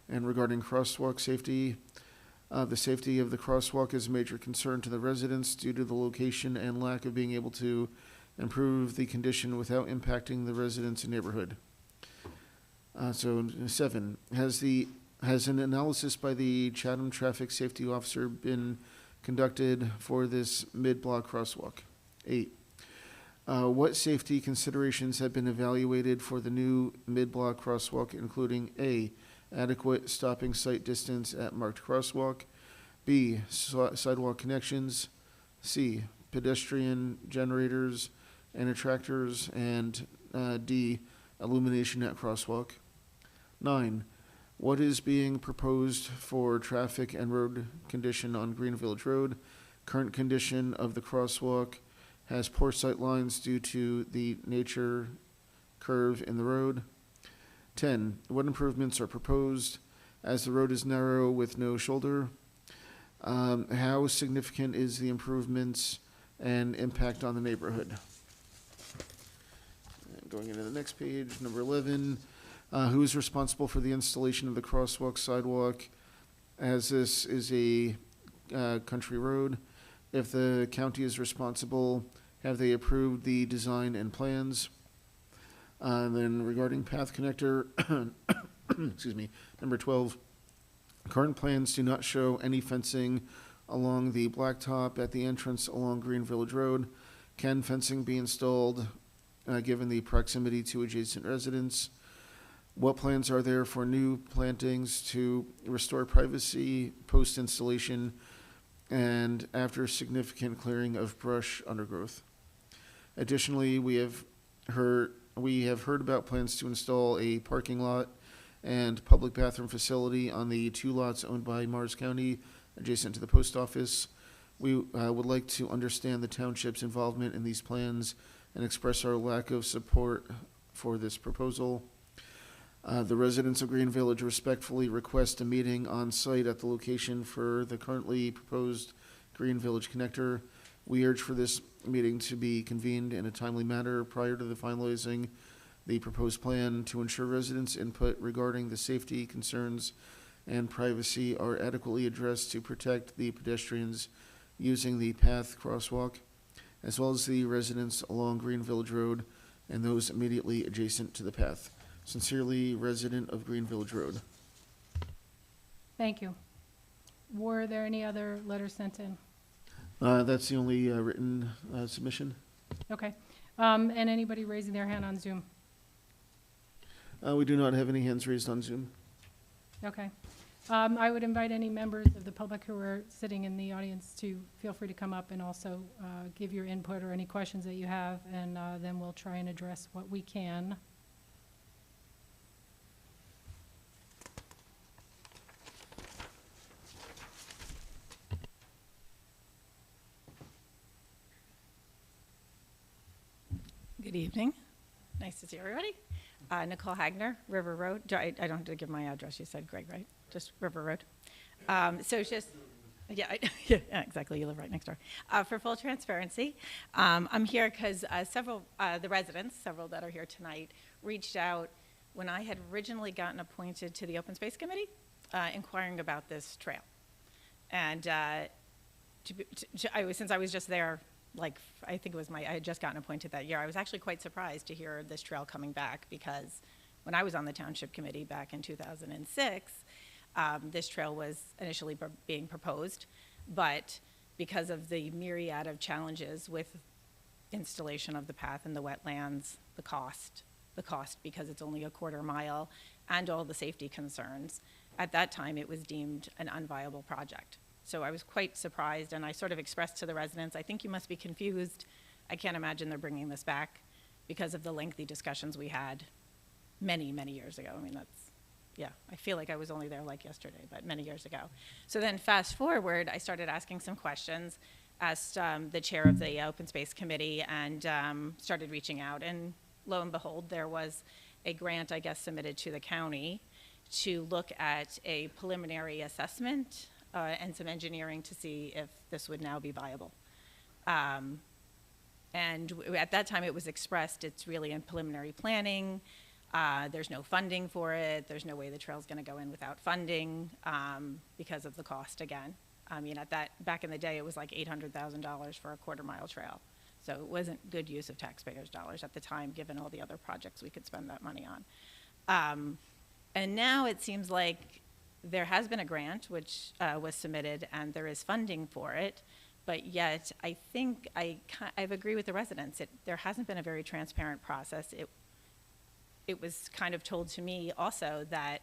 And regarding crosswalk safety, the safety of the crosswalk is a major concern to the residents due to the location and lack of being able to improve the condition without impacting the residents and neighborhood. 7, has an analysis by the Chatham Traffic Safety Officer been conducted for this mid-block crosswalk? 8, What safety considerations have been evaluated for the new mid-block crosswalk, including A, adequate stopping sight distance at marked crosswalk, B, sidewalk connections, C, pedestrian generators and attractors, and D, illumination at crosswalk? 9, what is being proposed for traffic and road condition on Green Village Road? Current condition of the crosswalk has poor sight lines due to the nature curve in the road. 10, what improvements are proposed as the road is narrow with no shoulder? How significant is the improvements and impact on the neighborhood? And going into the next page, number 11, who is responsible for the installation of the crosswalk sidewalk, as this is a country road? If the county is responsible, have they approved the design and plans? And then regarding path connector, excuse me, number 12, current plans do not show any fencing along the blacktop at the entrance along Green Village Road. Can fencing be installed given the proximity to adjacent residents? What plans are there for new plantings to restore privacy post-installation and after significant clearing of brush undergrowth? Additionally, we have heard about plans to install a parking lot and public bathroom facility on the 2 lots owned by Mars County adjacent to the post office. We would like to understand the township's involvement in these plans and express our lack of support for this proposal. The residents of Green Village respectfully request a meeting on site at the location for the currently proposed Green Village connector. We urge for this meeting to be convened in a timely manner prior to the finalizing the proposed plan to ensure residents' input regarding the safety concerns and privacy are adequately addressed to protect the pedestrians using the path crosswalk, as well as the residents along Green Village Road and those immediately adjacent to the path. Sincerely, resident of Green Village Road. Thank you. Were there any other letters sent in? That's the only written submission. Okay. And anybody raising their hand on Zoom? We do not have any hands raised on Zoom. Okay. I would invite any members of the public who are sitting in the audience to feel free to come up and also give your input or any questions that you have, and then we'll try and address what we can. Good evening. Nice to see everybody. Nicole Hagner, River Road. I don't have to give my address. You said Greg, right? Just River Road. So it's just, yeah, yeah, exactly. You live right next door. For full transparency, I'm here because several, the residents, several that are here tonight, reached out when I had originally gotten appointed to the Open Space Committee, inquiring about this trail. And since I was just there, like, I think it was I had just gotten appointed that year, I was actually quite surprised to hear this trail coming back, because when I was on the Township Committee back in 2006, this trail was initially being proposed, but because of the myriad of challenges with installation of the path in the wetlands, the cost because it's only a quarter mile, and all the safety concerns, at that time it was deemed an unviable project. So I was quite surprised, and I sort of expressed to the residents, I think you must be confused. I can't imagine they're bringing this back because of the lengthy discussions we had many, many years ago. I mean, yeah, I feel like I was only there like yesterday, but many years ago. So then fast forward, I started asking some questions, asked the chair of the Open Space Committee, and started reaching out. And lo and behold, there was a grant, I guess, submitted to the county to look at a preliminary assessment and some engineering to see if this would now be viable. And at that time it was expressed it's really in preliminary planning. There's no funding for it. There's no way the trail's gonna go in without funding because of the cost again. I mean, back in the day, it was like $800,000 for a quarter-mile trail. So it wasn't good use of taxpayers' dollars at the time, given all the other projects we could spend that money on. And now it seems like there has been a grant which was submitted, and there is funding for it, But yet, I think I agree with the residents. There hasn't been a very transparent process. It was kind of told to me also that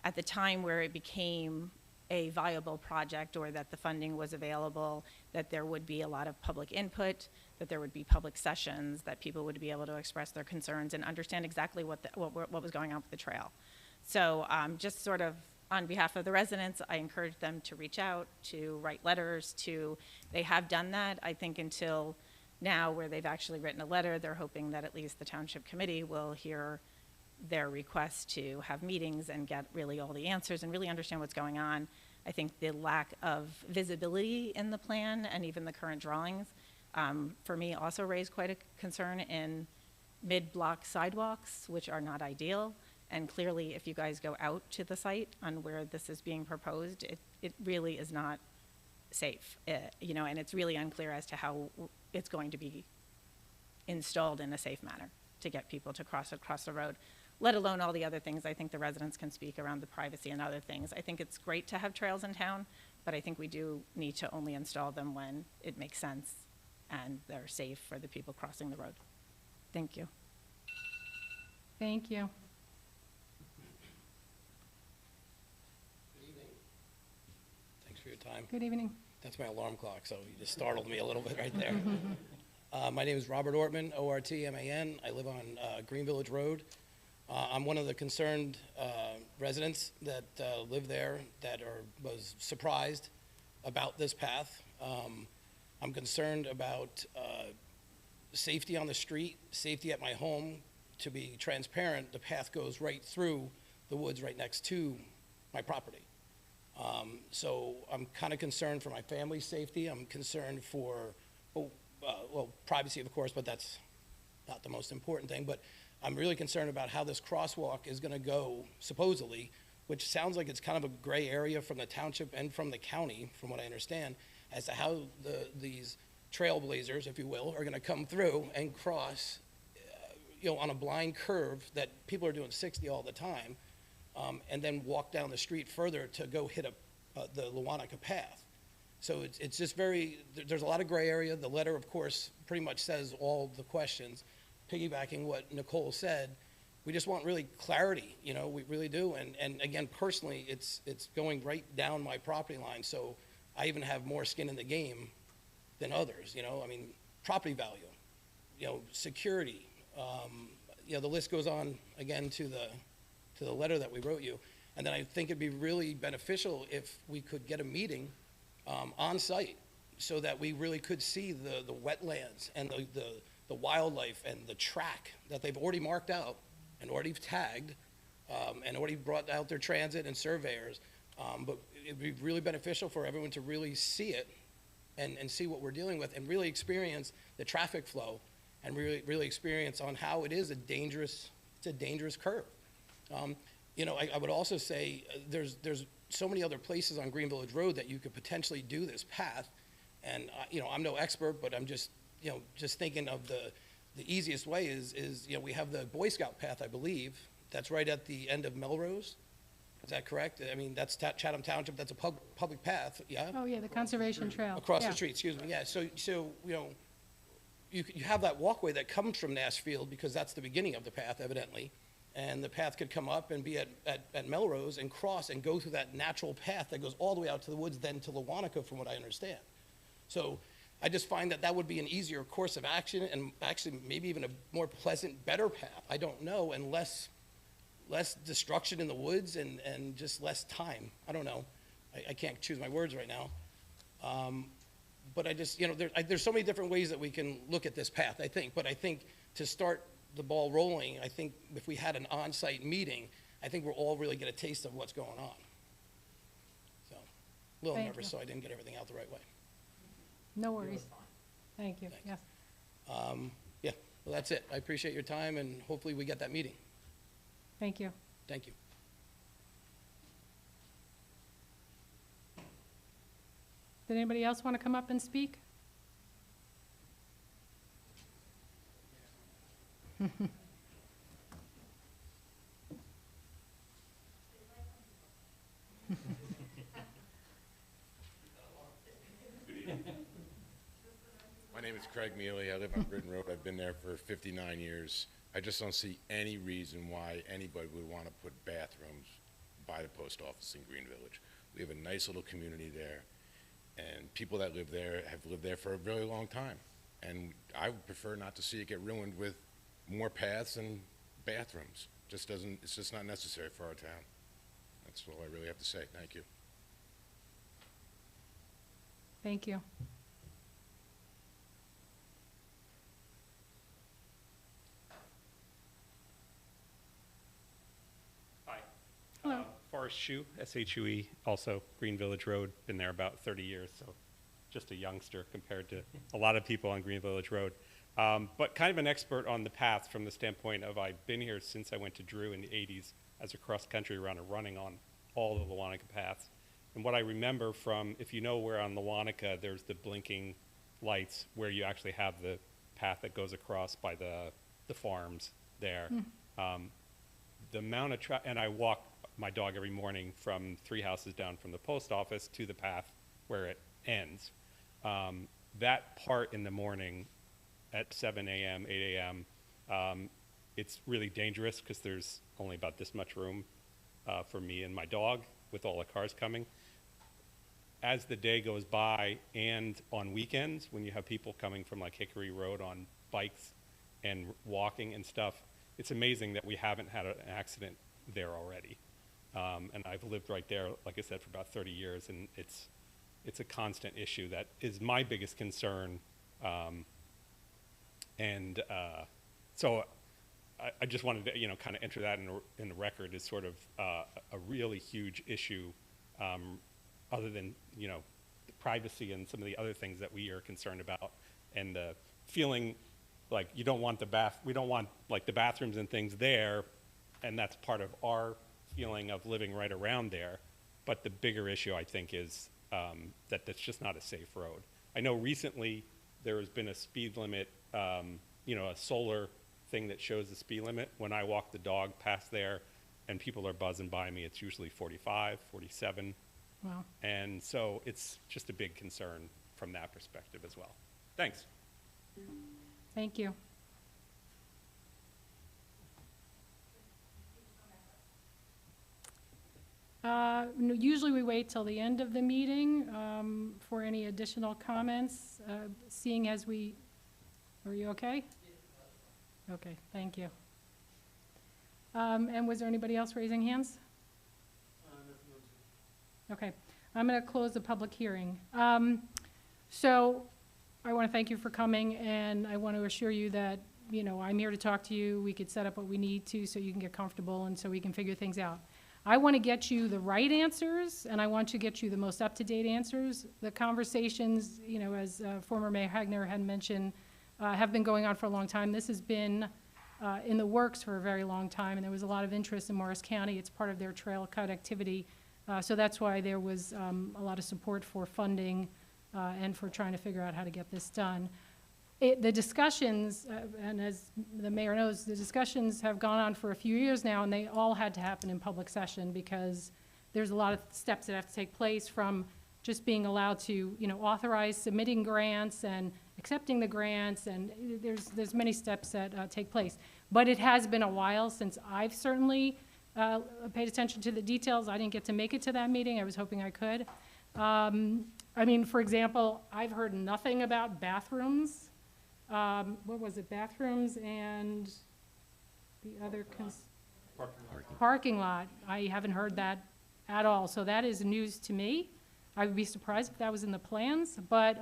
at the time where it became a viable project or that the funding was available, that there would be a lot of public input, that there would be public sessions, that people would be able to express their concerns and understand exactly what was going on with the trail. So just sort of on behalf of the residents, I encourage them to reach out, to write letters, they have done that, I think, until now, where they've actually written a letter. They're hoping that at least the Township Committee will hear their request to have meetings and get really all the answers and really understand what's going on. I think the lack of visibility in the plan and even the current drawings, for me, also raised quite a concern in mid-block sidewalks, which are not ideal. And clearly, if you guys go out to the site on where this is being proposed, it really is not safe, and it's really unclear as to how it's going to be installed in a safe manner to get people to cross the road, let alone all the other things. I think the residents can speak around the privacy and other things. I think it's great to have trails in town, but I think we do need to only install them when it makes sense and they're safe for the people crossing the road. Thank you. Thank you. Thanks for your time. Good evening. That's my alarm clock, so you just startled me a little bit right there. My name is Robert Ortman, O-R-T-M-A-N. I live on Green Village Road. I'm one of the concerned residents that live there that was surprised about this path. I'm concerned about safety on the street, safety at my home. To be transparent, the path goes right through the woods right next to my property. So I'm kind of concerned for my family's safety. I'm concerned for, well, privacy, of course, but that's not the most important thing. But I'm really concerned about how this crosswalk is going to go, supposedly, which sounds like it's kind of a gray area from the township and from the county, from what I understand, as to how these trailblazers, if you will, are going to come through and cross, on a blind curve that people are doing 60 all the time, and then walk down the street further to go hit the Lewanika path. So it's just there's a lot of gray area. The letter, of course, pretty much says all the questions. Piggybacking what Nicole said, we just want really clarity, we really do. And again, personally, it's going right down my property line, so I even have more skin in the game than others, property value, security, the list goes on again to the letter that we wrote you. And then I think it'd be really beneficial if we could get a meeting on site so that we really could see the wetlands and the wildlife and the track that they've already marked out and already tagged and already brought out their transit and surveyors. But it'd be really beneficial for everyone to really see it and see what we're dealing with and really experience the traffic flow and really experience on how it is a dangerous curve. I would also say there's so many other places on Green Village Road that you could potentially do this path. And, I'm no expert, but I'm just thinking of the easiest way is we have the Boy Scout path, I believe, that's right at the end of Melrose. Is that correct? I mean, that's Chatham Township, that's a public path, yeah? Oh, yeah, the Conservation Trail. Across Yeah. the street, excuse me, yeah. So you have that walkway that comes from Nashfield because that's the beginning of the path, evidently. And the path could come up and be at Melrose and cross and go through that natural path that goes all the way out to the woods, then to Lewanika, from what I understand. So I just find that would be an easier course of action and actually maybe even a more pleasant, better path. I don't know, and less destruction in the woods and just less time. I don't know. I can't choose my words right now. But I just, there's so many different ways that we can look at this path, I think. But I think to start the ball rolling, I think if we had an on-site meeting, I think we'll all really get a taste of what's going on. So, a little Thank nervous, you. so I didn't get everything out the right way. No worries. Thank you, Thanks. yes. Yeah, well, that's it. I appreciate your time, and hopefully we get that meeting. Thank you. Thank you. Did anybody else want to come up and speak? name is Craig Mealy. I live on Britton Road. I've been there for 59 years. I just don't see any reason why anybody would want to put bathrooms by the post office in Green Village. We have a nice little community there, and people that live there have lived there for a really long time. And I would prefer not to see it get ruined with more paths and bathrooms. It's just not necessary for our town. That's all I really have to say. Thank you. Thank you. Hi. Hello. Forrest Shue, S-H-U-E, also Green Village Road, been there about 30 years, so just a youngster compared to a lot of people on Green Village Road. But kind of an expert on the path from the standpoint of I've been here since I went to Drew in the 80s as a cross-country runner, running on all the Lewanika paths. And what I remember from, if you know where on Lewanika, there's the blinking lights where you actually have the path that goes across by the farms there. The amount of and I walk my dog every morning from 3 houses down from the post office to the path where it ends. That part in the morning at 7 a.m., 8 a.m., it's really dangerous because there's only about this much room for me and my dog with all the cars coming. As the day goes by and on weekends, when you have people coming from like Hickory Road on bikes and walking and stuff, it's amazing that we haven't had an accident there already. And I've lived right there, like I said, for about 30 years, and it's a constant issue that is my biggest concern. So I just wanted to, kind of enter that in the record as sort of a really huge issue, other than, the privacy and some of the other things that we are concerned about, and the feeling like you don't want we don't want like the bathrooms and things there, and that's part of our feeling of living right around there. But the bigger issue, I think, is that that's just not a safe road. I know recently there has been a speed limit, a solar thing that shows the speed limit. When I walk the dog past there and people are buzzing by me, it's usually 45, 47. Wow. And so it's just a big concern from that perspective as well. Thanks. Thank you. Usually we wait till the end of the meeting for any additional comments, seeing as are you okay? Okay, thank you. And was there anybody else raising hands? Okay, I'm going to close the public hearing. So I want to thank you for coming, and I want to assure you that, I'm here to talk to you. We could set up what we need to so you can get comfortable and so we can figure things out. I want to get you the right answers, and I want to get you the most up-to-date answers. The conversations, as former Mayor Hagner had mentioned, have been going on for a long time. This has been in the works for a very long time, and there was a lot of interest in Morris County. It's part of their trail cut activity. So that's why there was a lot of support for funding and for trying to figure out how to get this done. The discussions, and as the mayor knows, the discussions have gone on for a few years now, and they all had to happen in public session because there's a lot of steps that have to take place, from just being allowed to, authorize submitting grants and accepting the grants, and there's many steps that take place. But it has been a while since I've certainly paid attention to the details. I didn't get to make it to that meeting. I was hoping I could. For example, I've heard nothing about bathrooms. What was it? Bathrooms and the other parking lot. I haven't heard that at all. So that is news to me. I would be surprised if that was in the plans. But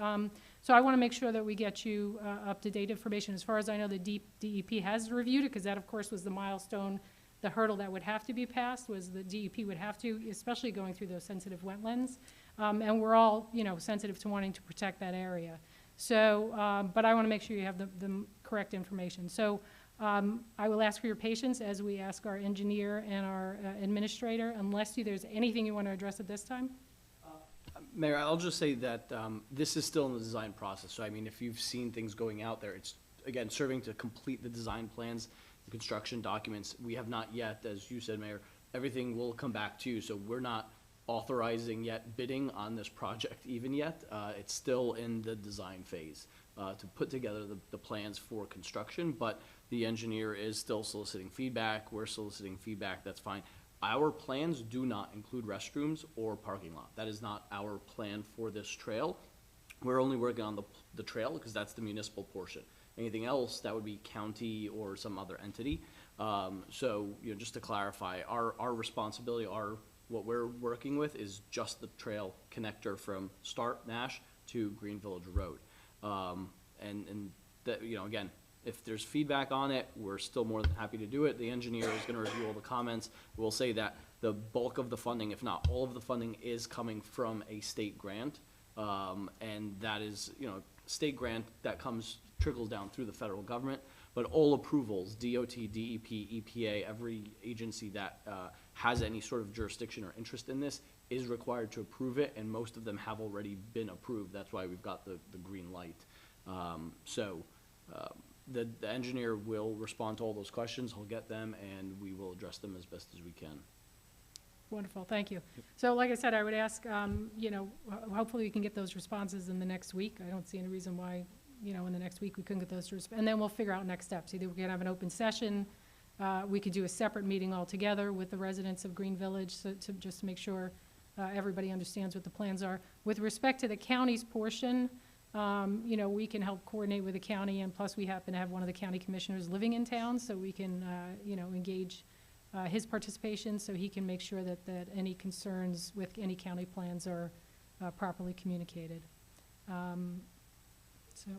so I want to make sure that we get you up-to-date information. As far as I know, the DEP has reviewed it, because that, of course, was the milestone. The hurdle that would have to be passed was the DEP would have to, especially going through those sensitive wetlands. And we're all, sensitive to wanting to protect that area. So, but I want to make sure you have the correct information. So I will ask for your patience as we ask our engineer and our administrator, unless there's anything you want to address at this time. Mayor, I'll just say that this is still in the design process. So, if you've seen things going out there, it's, again, serving to complete the design plans, the construction documents. We have not yet, as you said, Mayor, everything will come back to you. So we're not authorizing yet bidding on this project even yet. It's still in the design phase to put together the plans for construction, but the engineer is still soliciting feedback. We're soliciting feedback, that's fine. Our plans do not include restrooms or parking lot. That is not our plan for this trail. We're only working on the trail because that's the municipal portion. Anything else, that would be county or some other entity. So, just to clarify, our responsibility, what we're working with is just the trail connector from Start Nash to Green Village Road. And that, again, if there's feedback on it, we're still more than happy to do it. The engineer is gonna review all the comments. We'll say that the bulk of the funding, if not all of the funding, is coming from a state grant. And that is, state grant that trickles down through the federal government. But all approvals, DOT, DEP, EPA, every agency that has any sort of jurisdiction or interest in this is required to approve it, and most of them have already been approved. That's why we've got the green light. The engineer will respond to all those questions, he'll get them, and we will address them as best as we can. Wonderful, thank you. So like I said, I would ask, hopefully we can get those responses in the next week. I don't see any reason why, in the next week we couldn't get those, and then we'll figure out next steps. Either we can have an open session, we could do a separate meeting altogether with the residents of Green Village to just make sure everybody understands what the plans are. With respect to the county's portion, we can help coordinate with the county, and plus we happen to have one of the county commissioners living in town, so we can, engage his participation so he can make sure that any concerns with any county plans are properly communicated. So.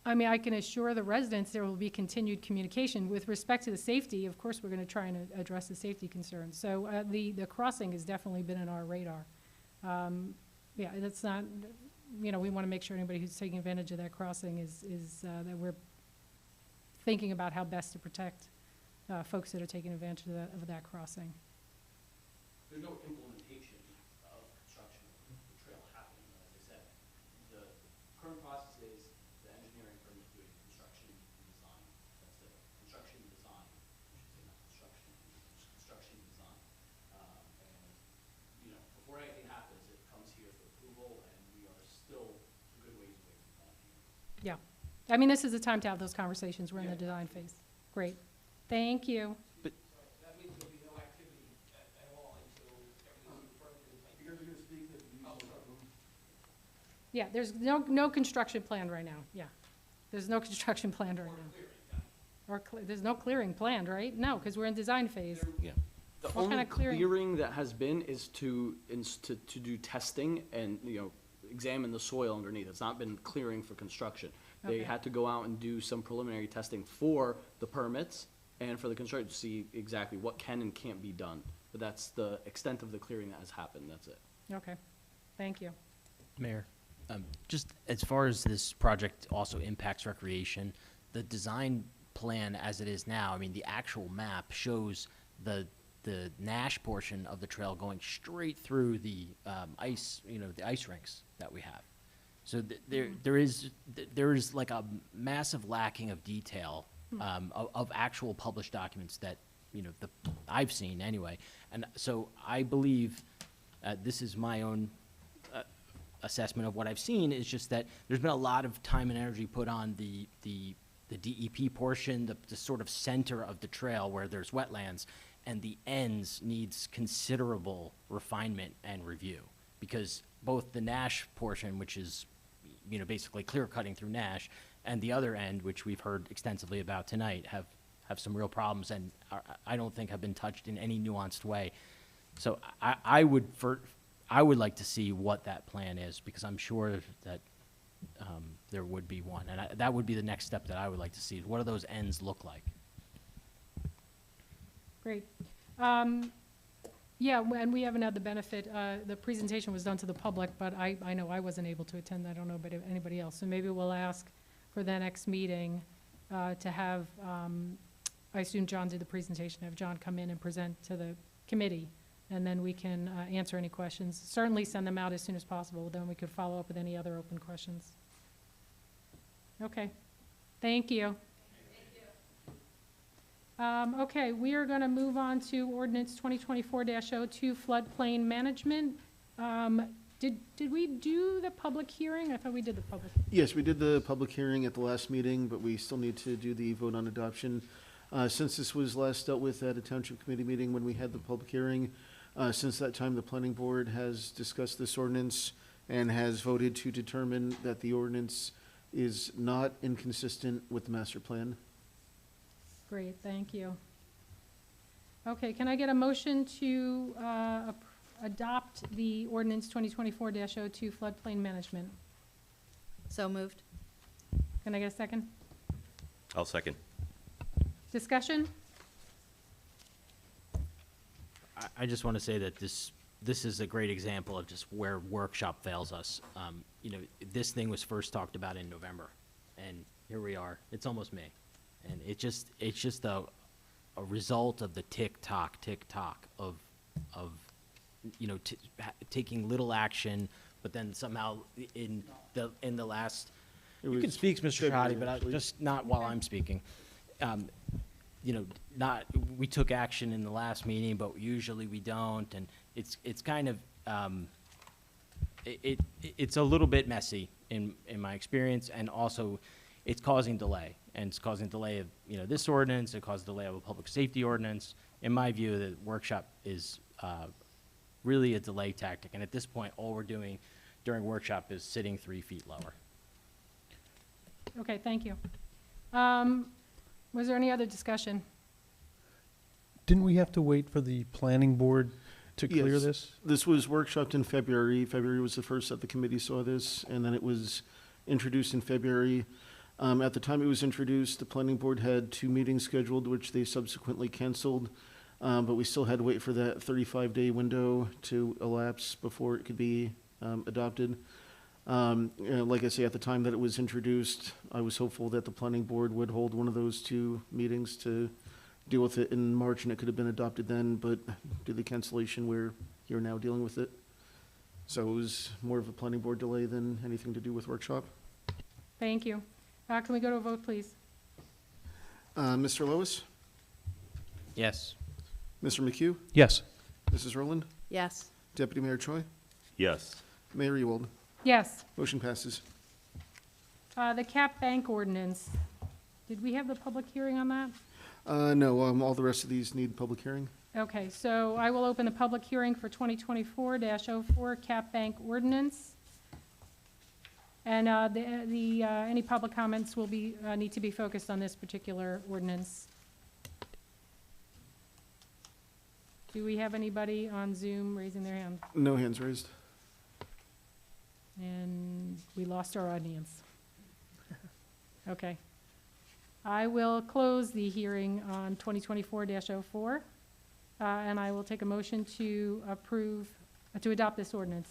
I mean, I can assure the residents there will be continued communication. With respect to the safety, of course, we're going to try and address the safety concerns. So the crossing has definitely been on our radar. Yeah, that's not, we want to make sure anybody who's taking advantage of that crossing is that we're thinking about how best to protect folks that are taking advantage of that crossing. There's no implementation of construction of the trail happening, as I said. The current process is the engineering firm is doing construction design. That's the construction design. I should say not construction, construction design. And, before anything happens, it comes here for approval, and we are still a good ways away from that. Yeah. I mean, this is the time to have those conversations. We're in the design phase. Great. Thank you. That means there'll be no activity at all until everything's approved. You guys are gonna speak at the museum room? Yeah, there's no construction planned right now. Yeah. There's no construction planned right now. There's no clearing planned, right? No, because we're in design phase. Yeah. The What only kind of clearing? clearing that has been is to do testing and, examine the soil underneath. It's not been clearing for construction. They Okay. had to go out and do some preliminary testing for the permits and for the construction to see exactly what can and can't be done. But that's the extent of the clearing that has happened, that's it. Okay. Thank you. Mayor, just as far as this project also impacts recreation, the design plan as it is now, I mean, the actual map shows the Nash portion of the trail going straight through the ice, the ice rinks that we have. So there is like a massive lacking of detail of actual published documents that I've seen anyway. And so I believe this is my own assessment of what I've seen is just that there's been a lot of time and energy put on the DEP portion, the sort of center of the trail where there's wetlands, and the ends needs considerable refinement and review because both the Nash portion, which is basically clear cutting through Nash, and the other end, which we've heard extensively about tonight, have some real problems and I don't think have been touched in any nuanced way. So I would like to see what that plan is because I'm sure that there would be one, and that would be the next step that I would like to see. What do those ends look like? Great. Yeah, and we haven't had the benefit, the presentation was done to the public, but I know I wasn't able to attend. I don't know about anybody else. So maybe we'll ask for the next meeting to have, I assume John did the presentation, have John come in and present to the committee, and then we can answer any questions. Certainly send them out as soon as possible, then we could follow up with any other open questions. Okay, thank you. Okay, we are going to move on to ordinance 2024-02 floodplain management. Did we do the public hearing? I thought we did the public. Yes, we did the public hearing at the last meeting, but we still need to do the vote on adoption. Since this was last dealt with at a township committee meeting when we had the public hearing, since that time, the planning board has discussed this ordinance and has voted to determine that the ordinance is not inconsistent with the master plan. Great, thank you. Okay, can I get a motion to adopt the ordinance 2024-02 floodplain management? So moved. Can I get a second? I'll second. Discussion? I just want to say that this is a great example of just where workshop fails us. You know, this thing was first talked about in November, and here we are. It's almost May, and it's just a result of the tick tock of you know, taking little action, but then somehow in the last. You can speak, Mr. Shadi, but just not while I'm speaking. You know, we took action in the last meeting, but usually we don't, and it's kind of, it's a little bit messy in my experience, and also it's causing delay, and it's causing delay of, you know, this ordinance, it caused delay of a public safety ordinance. In my view, the workshop is really a delay tactic, and at this point, all we're doing during workshop is sitting 3 feet lower. Okay, thank you. Was there any other discussion? Didn't we have to wait for the planning board to clear Yes. this? This was workshopped in February. February was the first that the committee saw this, and then it was introduced in February. At the time it was introduced, the planning board had 2 meetings scheduled, which they subsequently canceled. But we still had to wait for that 35-day window to elapse before it could be adopted. You know, like I say, at the time that it was introduced, I was hopeful that the planning board would hold one of those 2 meetings to deal with it in March, and it could have been adopted then, but due to the cancellation, we're here now dealing with it. So it was more of a planning board delay than anything to do with workshop. Thank you. Can we go to a vote, please? Mr. Lois? Yes. Mr. McHugh? Yes. Mrs. Rowland? Yes. Deputy Mayor Choi? Yes. Mayor Ewald? Yes. Motion passes. The cap bank ordinance. Did we have the public hearing on that? No, all the rest of these need public hearing. Okay, so I will open the public hearing for 2024-04 cap bank ordinance. And any public comments will need to be focused on this particular ordinance. Do we have anybody on Zoom raising their hand? No hands raised. And we lost our audience. Okay. I will close the hearing on 2024-04, and I will take a motion to adopt this ordinance.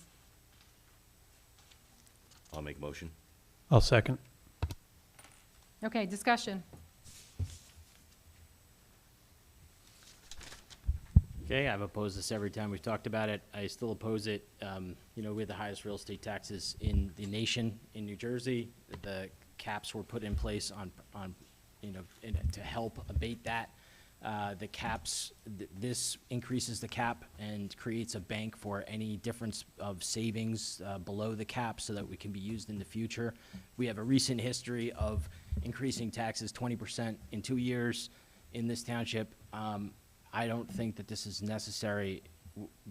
I'll make a motion. I'll second. Okay, discussion. Okay, I've opposed this every time we've talked about it. I still oppose it. You know, we have the highest real estate taxes in the nation in New Jersey. The caps were put in place on you know, to help abate that. The caps, this increases the cap and creates a bank for any difference of savings below the cap so that we can be used in the future. We have a recent history of increasing taxes 20% in 2 years in this township. I don't think that this is necessary.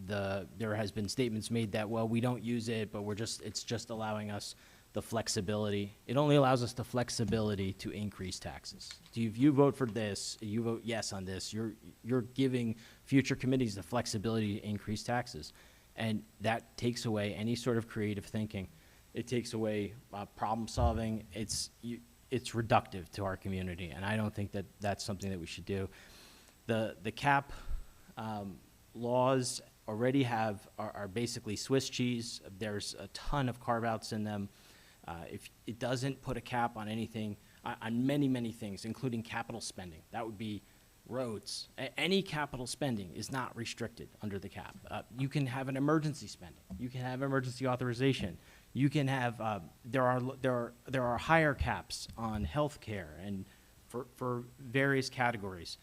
There has been statements made that, well, we don't use it, but it's just allowing us the flexibility. It only allows us the flexibility to increase taxes. If you vote for this, you vote yes on this, you're giving future committees the flexibility to increase taxes. And that takes away any sort of creative thinking. It takes away problem solving. It's reductive to our community, and I don't think that that's something that we should do. The cap laws already are basically Swiss cheese. There's a ton of carve-outs in them. If it doesn't put a cap on anything, on many, many things, including capital spending, that would be roads, any capital spending is not restricted under the cap. You can have an emergency spending. You can have emergency authorization. You can have, there are higher caps on healthcare and for various categories.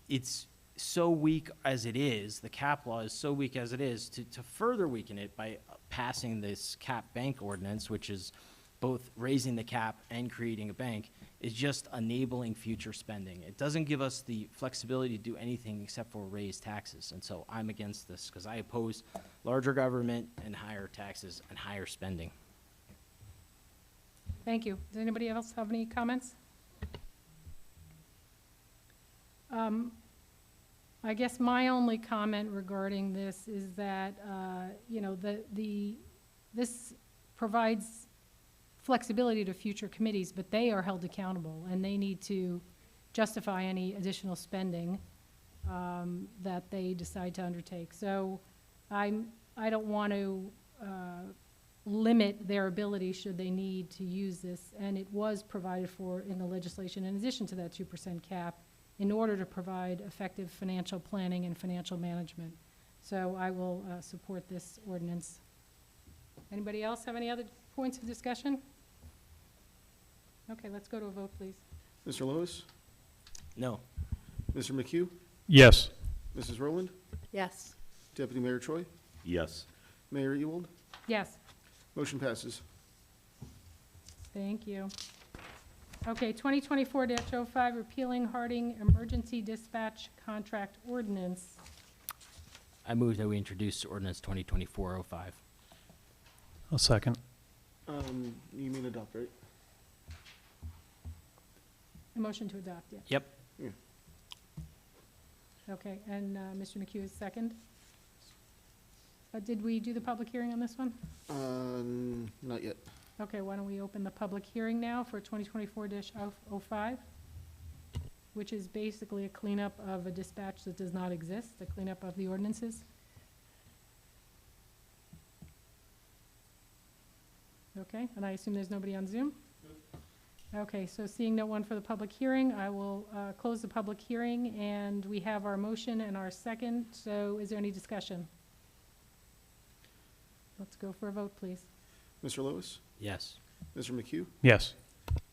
It's so weak as it is, the cap law is so weak as it is, to further weaken it by passing this cap bank ordinance, which is both raising the cap and creating a bank, is just enabling future spending. It doesn't give us the flexibility to do anything except for raise taxes. And so I'm against this because I oppose larger government and higher taxes and higher spending. Thank you. Does anybody else have any comments? I guess my only comment regarding this is that, you know, this provides flexibility to future committees, but they are held accountable, and they need to justify any additional spending that they decide to undertake. So I don't want to limit their ability should they need to use this, and it was provided for in the legislation in addition to that 2% cap in order to provide effective financial planning and financial management. So I will support this ordinance. Anybody else have any other points of discussion? Okay, let's go to a vote, please. Mr. Lewis? No. Mr. McHugh? Yes. Mrs. Rowland? Yes. Deputy Mayor Choi? Yes. Mayor Ewald? Yes. Motion passes. Thank you. Okay, 2024-05, repealing Harding Emergency Dispatch Contract Ordinance. I move that we introduce ordinance 2024-05. I'll second. You mean adopt, right? A motion to adopt, yeah. Yep. Yeah. Okay, and Mr. McHugh is second. Did we do the public hearing on this one? Not yet. Okay, why don't we open the public hearing now for 2024-05, which is basically a cleanup of a dispatch that does not exist, a cleanup of the ordinances. Okay, and I assume there's nobody on Zoom? Okay, so seeing no one for the public hearing, I will close the public hearing, and we have our motion and our second, so is there any discussion? Let's go for a vote, please. Mr. Lewis? Yes. Mr. McHugh? Yes.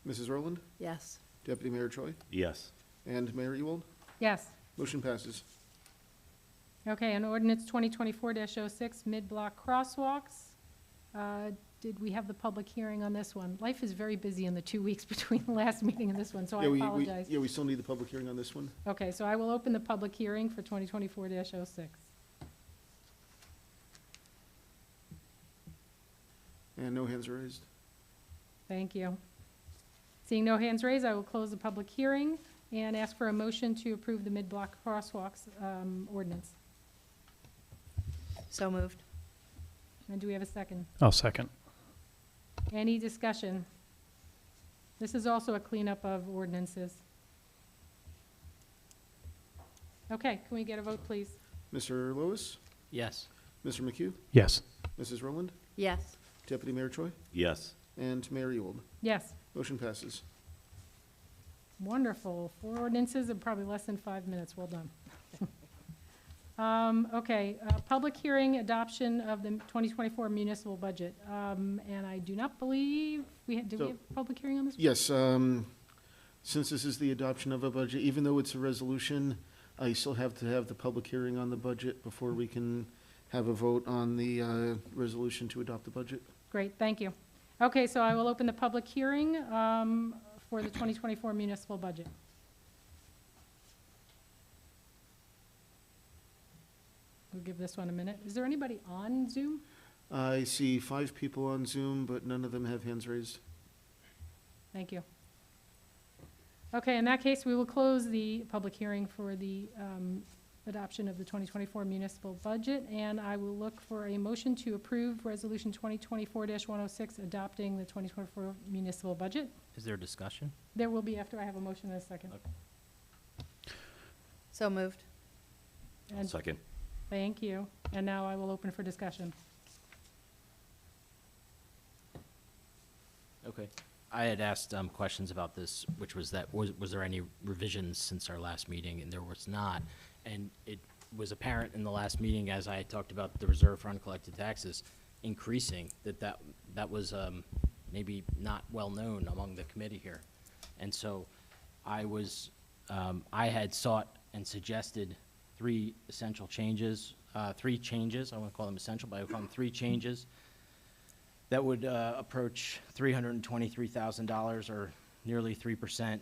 Mrs. Rowland? Yes. Deputy Mayor Choi? Yes. And Mayor Ewald? Yes. Motion passes. Okay, and ordinance 2024-06, mid-block crosswalks. Did we have the public hearing on this one? Life is very busy in the 2 weeks between the last meeting and this one, so I apologize. Yeah, we still need the public hearing on this one. Okay, so I will open the public hearing for 2024-06. And no hands raised. Thank you. Seeing no hands raised, I will close the public hearing and ask for a motion to approve the mid-block crosswalks ordinance. So moved. And do we have a second? I'll second. Any discussion? This is also a cleanup of ordinances. Okay, can we get a vote, please? Mr. Lewis? Yes. Mr. McHugh? Yes. Mrs. Rowland? Yes. Deputy Mayor Choi? Yes. And Mayor Ewald? Yes. Motion passes. Wonderful. 4 ordinances in probably less than 5 minutes. Well done. Okay, public hearing adoption of the 2024 municipal budget. And I do not believe did we have a public hearing on this? Yes, since this is the adoption of a budget, even though it's a resolution, I still have to have the public hearing on the budget before we can have a vote on the resolution to adopt the budget. Great, thank you. Okay, so I will open the public hearing for the 2024 municipal budget. We'll give this one a minute. Is there anybody on Zoom? I see 5 people on Zoom, but none of them have hands raised. Thank you. Okay, in that case, we will close the public hearing for the adoption of the 2024 municipal budget, and I will look for a motion to approve Resolution 2024-106, adopting the 2024 municipal budget. Is there discussion? There will be after I have a motion in a second. Okay. So moved. And Second. thank you. And now I will open for discussion. Okay. I had asked questions about this, which was that, was there any revisions since our last meeting? And there was not. And it was apparent in the last meeting, as I talked about the reserve for uncollected taxes increasing, that was maybe not well known among the committee here. And so I had sought and suggested three changes, I won't call them essential, but I would call them three changes that would approach $323,000, or nearly 3%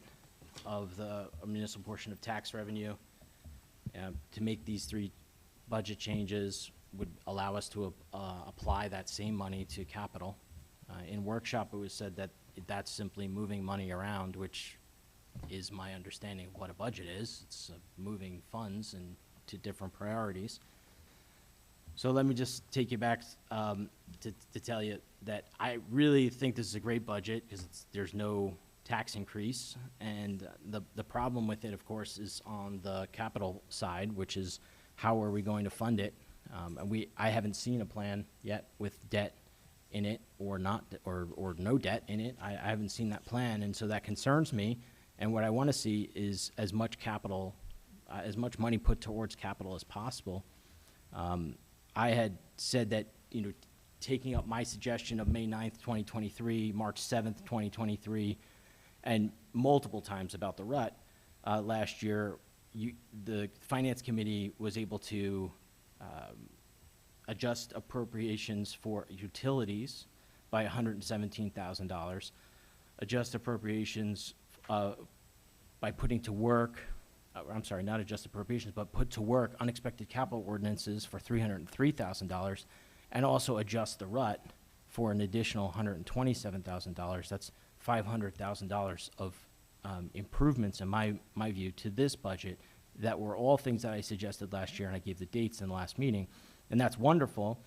of the municipal portion of tax revenue. To make these three budget changes would allow us to apply that same money to capital. In workshop, it was said that that's simply moving money around, which is my understanding of what a budget is. It's moving funds to different priorities. So let me just take you back to tell you that I really think this is a great budget because there's no tax increase. And the problem with it, of course, is on the capital side, which is how are we going to fund it? And I haven't seen a plan yet with debt in it or not, or no debt in it. I haven't seen that plan, and so that concerns me. And what I want to see is as much capital, as much money put towards capital as possible. I had said that, taking up my suggestion of May 9th, 2023, March 7th, 2023, and multiple times about the RUT last year, the Finance Committee was able to adjust appropriations for utilities by $117,000, adjust appropriations by putting to work, I'm sorry, not adjust appropriations, but put to work unexpected capital ordinances for $303,000, and also adjust the RUT for an additional $127,000. That's $500,000 of improvements, in my view, to this budget that were all things that I suggested last year, and I gave the dates in the last meeting, and that's wonderful.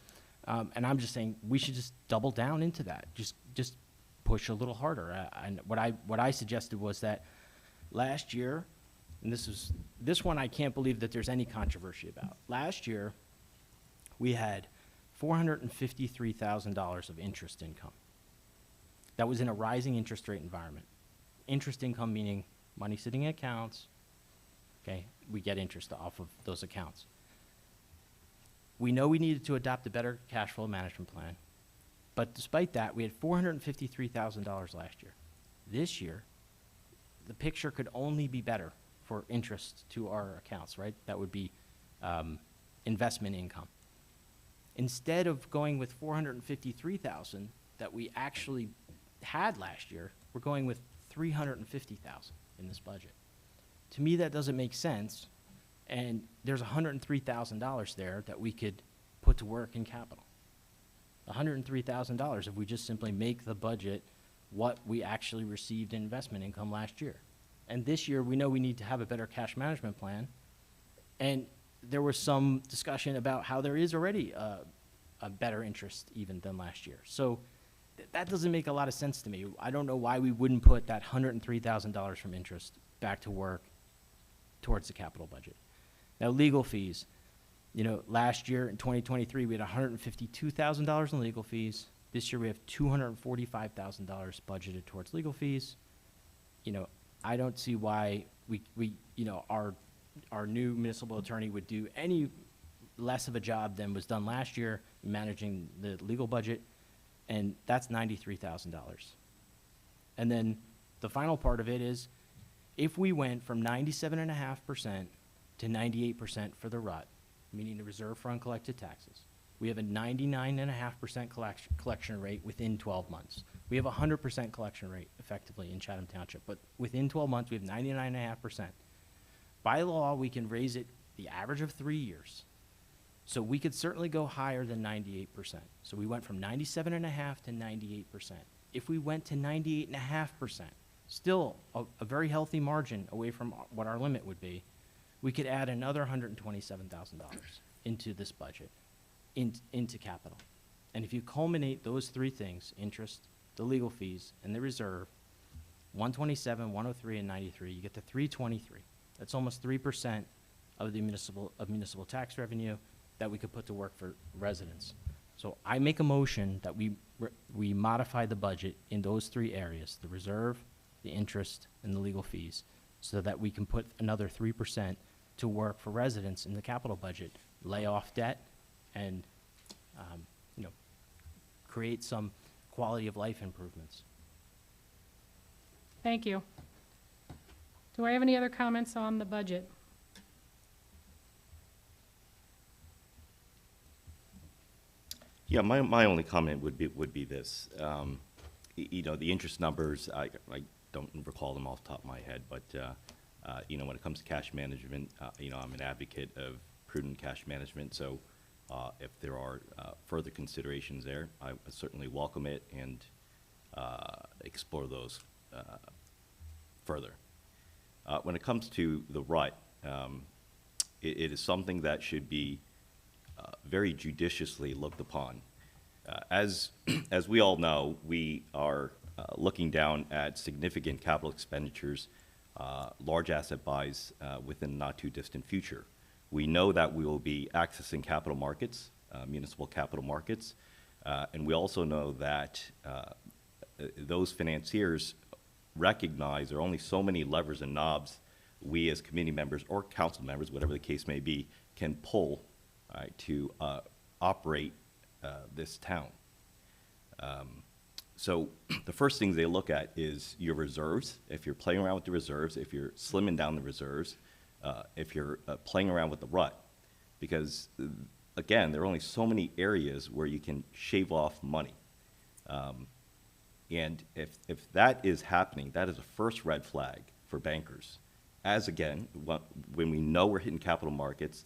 And I'm just saying we should just double down into that. Just push a little harder. And what I suggested was that last year, and this one I can't believe that there's any controversy about. Last year, we had $453,000 of interest income. That was in a rising interest rate environment. Interest income meaning money sitting in accounts, okay? We get interest off of those accounts. We know we needed to adopt a better cash flow management plan, but despite that, we had $453,000 last year. This year, the picture could only be better for interest to our accounts, right? That would be investment income. Instead of going with $453,000 that we actually had last year, we're going with $350,000 in this budget. To me, that doesn't make sense, and there's $103,000 there that we could put to work in capital. $103,000 if we just simply make the budget what we actually received in investment income last year. And this year, we know we need to have a better cash management plan, and there was some discussion about how there is already a better interest even than last year. So that doesn't make a lot of sense to me. I don't know why we wouldn't put that $103,000 from interest back to work towards the capital budget. Now, legal fees. Last year in 2023, we had $152,000 in legal fees. This year, we have $245,000 budgeted towards legal fees. I don't see why our new municipal attorney would do any less of a job than was done last year managing the legal budget, and that's $93,000. And then the final part of it is, if we went from 97.5% to 98% for the RUT, meaning the reserve for uncollected taxes, we have a 99.5% collection rate within 12 months. We have a 100% collection rate effectively in Chatham Township, but within 12 months, we have 99.5%. By law, we can raise it the average of 3 years. So we could certainly go higher than 98%. So we went from 97.5% to 98%. If we went to 98.5%, still a very healthy margin away from what our limit would be, we could add another $127,000 into this budget, into capital. And if you culminate those three things, interest, the legal fees, and the reserve, 127, 103, and 93, you get to 323. That's almost 3% of the municipal tax revenue that we could put to work for residents. So I make a motion that we modify the budget in those three areas, the reserve, the interest, and the legal fees, so that we can put another 3% to work for residents in the capital budget, lay off debt, and, you know, create some quality of life improvements. Thank you. Do I have any other comments on the budget? Yeah, my only comment would be this. You know, the interest numbers, I don't recall them off the top of my head, but, you know, when it comes to cash management, you know, I'm an advocate of prudent cash management. So if there are further considerations there, I certainly welcome it and explore those further. When it comes to the rut, it is something that should be very judiciously looked upon. As we all know, we are looking down at significant capital expenditures, large asset buys within the not too distant future. We know that we will be accessing capital markets, municipal capital markets, and we also know that those financiers recognize there are only so many levers and knobs we as committee members or council members, whatever the case may be, can pull to operate this town. So the first things they look at is your reserves. If you're playing around with the reserves, if you're slimming down the reserves, if you're playing around with the rut, because again, there are only so many areas where you can shave off money. And if that is happening, that is a first red flag for bankers. As again, when we know we're hitting capital markets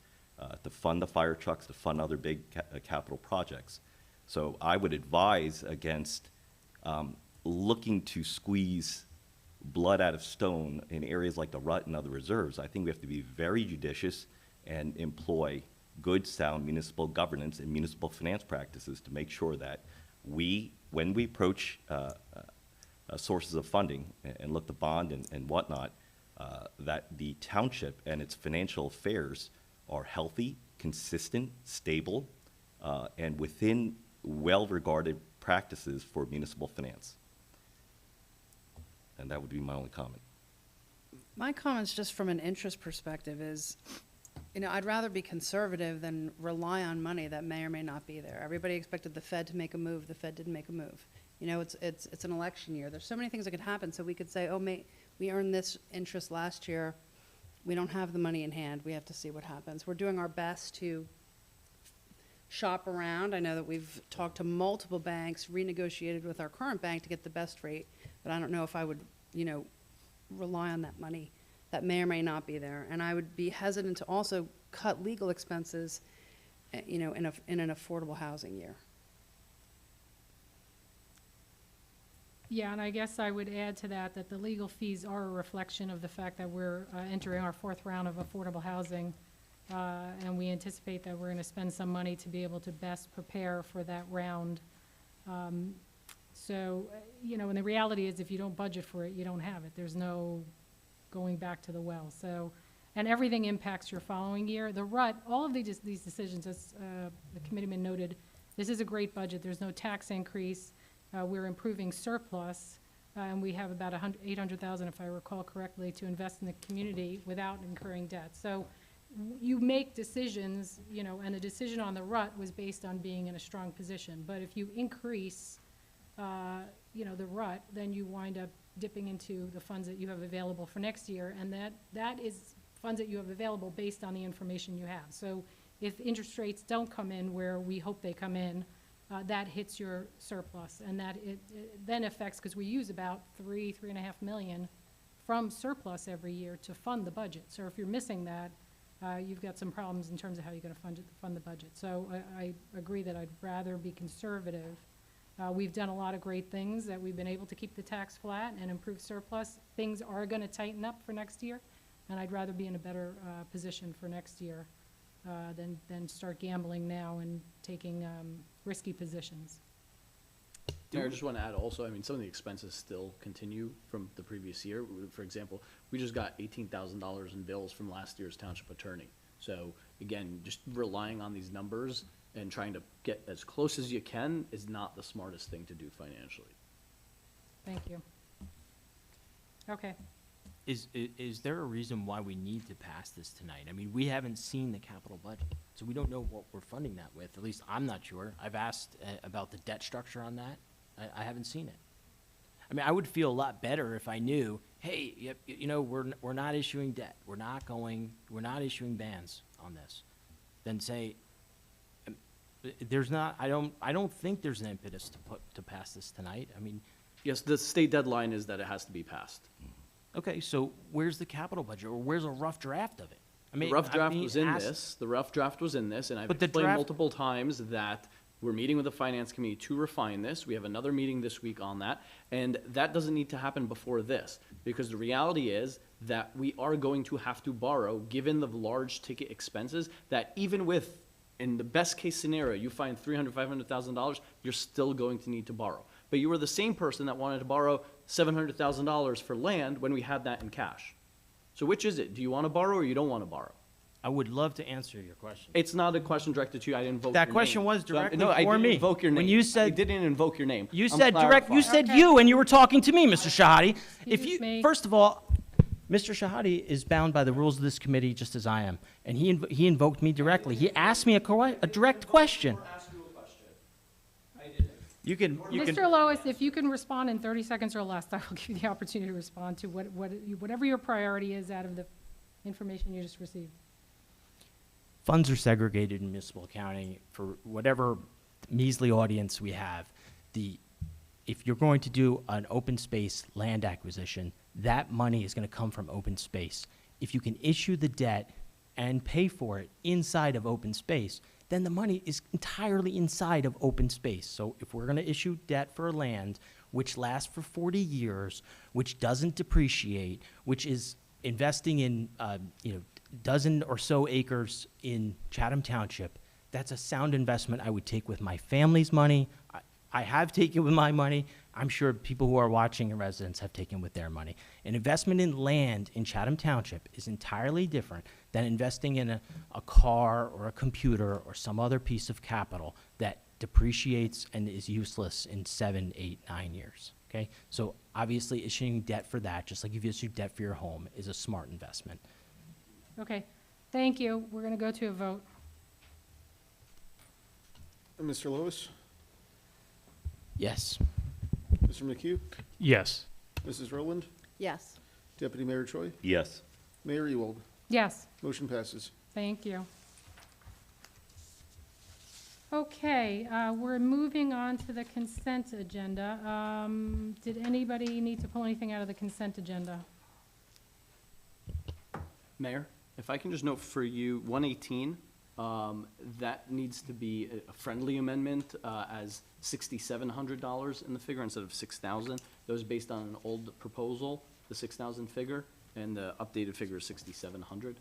to fund the fire trucks, to fund other big capital projects. So I would advise against looking to squeeze blood out of stone in areas like the rut and other reserves. I think we have to be very judicious and employ good, sound municipal governance and municipal finance practices to make sure that when we approach sources of funding and look to bond and whatnot, that the township and its financial affairs are healthy, consistent, stable, and within well-regarded practices for municipal finance. And that would be my only comment. My comments, just from an interest perspective, is, you know, I'd rather be conservative than rely on money that may or may not be there. Everybody expected the Fed to make a move. The Fed didn't make a move. You know, it's an election year. There's so many things that could happen. So we could say, oh, we earned this interest last year. We don't have the money in hand. We have to see what happens. We're doing our best to shop around. I know that we've talked to multiple banks, renegotiated with our current bank to get the best rate, but I don't know if I would, you know, rely on that money that may or may not be there. And I would be hesitant to also cut legal expenses, you know, in an affordable housing year. Yeah, and I guess I would add to that the legal fees are a reflection of the fact that we're entering our fourth round of affordable housing, and we anticipate that we're going to spend some money to be able to best prepare for that round. So, you know, and the reality is if you don't budget for it, you don't have it. There's no going back to the well. So, and everything impacts your following year. The rut, all of these decisions, as the committeeman noted, this is a great budget. There's no tax increase. We're improving surplus, and we have about $800,000, if I recall correctly, to invest in the community without incurring debt. So you make decisions, you know, and the decision on the rut was based on being in a strong position. But if you increase, you know, the rut, then you wind up dipping into the funds that you have available for next year, and that is funds that you have available based on the information you have. So if interest rates don't come in where we hope they come in, that hits your surplus, and that it then affects, because we use about $3.5 million from surplus every year to fund the budget. So if you're missing that, you've got some problems in terms of how you're going to fund the budget. So I agree that I'd rather be conservative. We've done a lot of great things that we've been able to keep the tax flat and improve surplus. Things are going to tighten up for next year, and I'd rather be in a better position for next year than start gambling now and taking risky positions. Mayor, I just want to add also, I mean, some of the expenses still continue from the previous year. For example, we just got $18,000 in bills from last year's township attorney. So again, just relying on these numbers and trying to get as close as you can is not the smartest thing to do financially. Thank you. Okay. Is there a reason why we need to pass this tonight? I mean, we haven't seen the capital budget, so we don't know what we're funding that with. At least I'm not sure. I've asked about the debt structure on that. I haven't seen it. I mean, I would feel a lot better if I knew, hey, you know, we're not issuing debt. We're not issuing bans on this. Then say, I don't think there's an impetus to pass this tonight. I mean, Yes, the state deadline is that it has to be passed. okay, so where's the capital budget, or where's a rough draft of it? I The rough draft mean, was in ask- this, the rough draft was in this, and I've But the explained draft- multiple times that we're meeting with the finance committee to refine this. We have another meeting this week on that, and that doesn't need to happen before this, because the reality is that we are going to have to borrow, given the large ticket expenses, that even with, in the best case scenario, you find $300,000, $500,000, you're still going to need to borrow. But you were the same person that wanted to borrow $700,000 for land when we had that in cash. So which is it? Do you want to borrow or you don't want to borrow? I would love to answer your question. It's not a question directed to you. I didn't invoke your That name. question was So I'm- directly No, I for didn't me. invoke your name. When you I said- didn't invoke your name. You I'm said direct, you clarifying. said you, and you were talking to me, Mr. Shahadi. If Excuse me. First of all, Mr. Shahadi is bound by the rules of this committee just as I am, and he invoked me directly. He asked me a direct question. You can, Mr. Lois, if you can respond in 30 seconds or less, I will give you the opportunity to respond to whatever your priority is out of the information you just received. funds are segregated in municipal accounting for whatever measly audience we have. If you're going to do an open space land acquisition, that money is going to come from open space. If you can issue the debt and pay for it inside of open space, then the money is entirely inside of open space. So if we're going to issue debt for land, which lasts for 40 years, which doesn't depreciate, which is investing in, dozen or so acres in Chatham Township, that's a sound investment I would take with my family's money. I have taken with my money. I'm sure people who are watching and residents have taken with their money. An investment in land in Chatham Township is entirely different than investing in a car or a computer or some other piece of capital that depreciates and is useless in 7, 8, 9 years. Okay? So obviously issuing debt for that, just like if you issue debt for your home, is a smart investment. Okay, thank you. We're going to go to a vote. Mr. Lois? Yes. Mr. McHugh? Yes. Mrs. Rowland? Yes. Deputy Mayor Choi? Yes. Mayor Ewald? Yes, Motion passes. thank you. Okay, we're moving on to the consent agenda. Did anybody need to pull anything out of the consent agenda? Mayor, if I can just note for you, 118, that needs to be a friendly amendment as $6,700 in the figure instead of 6,000. That was based on an old proposal, the 6,000 figure, and the updated figure is 6,700.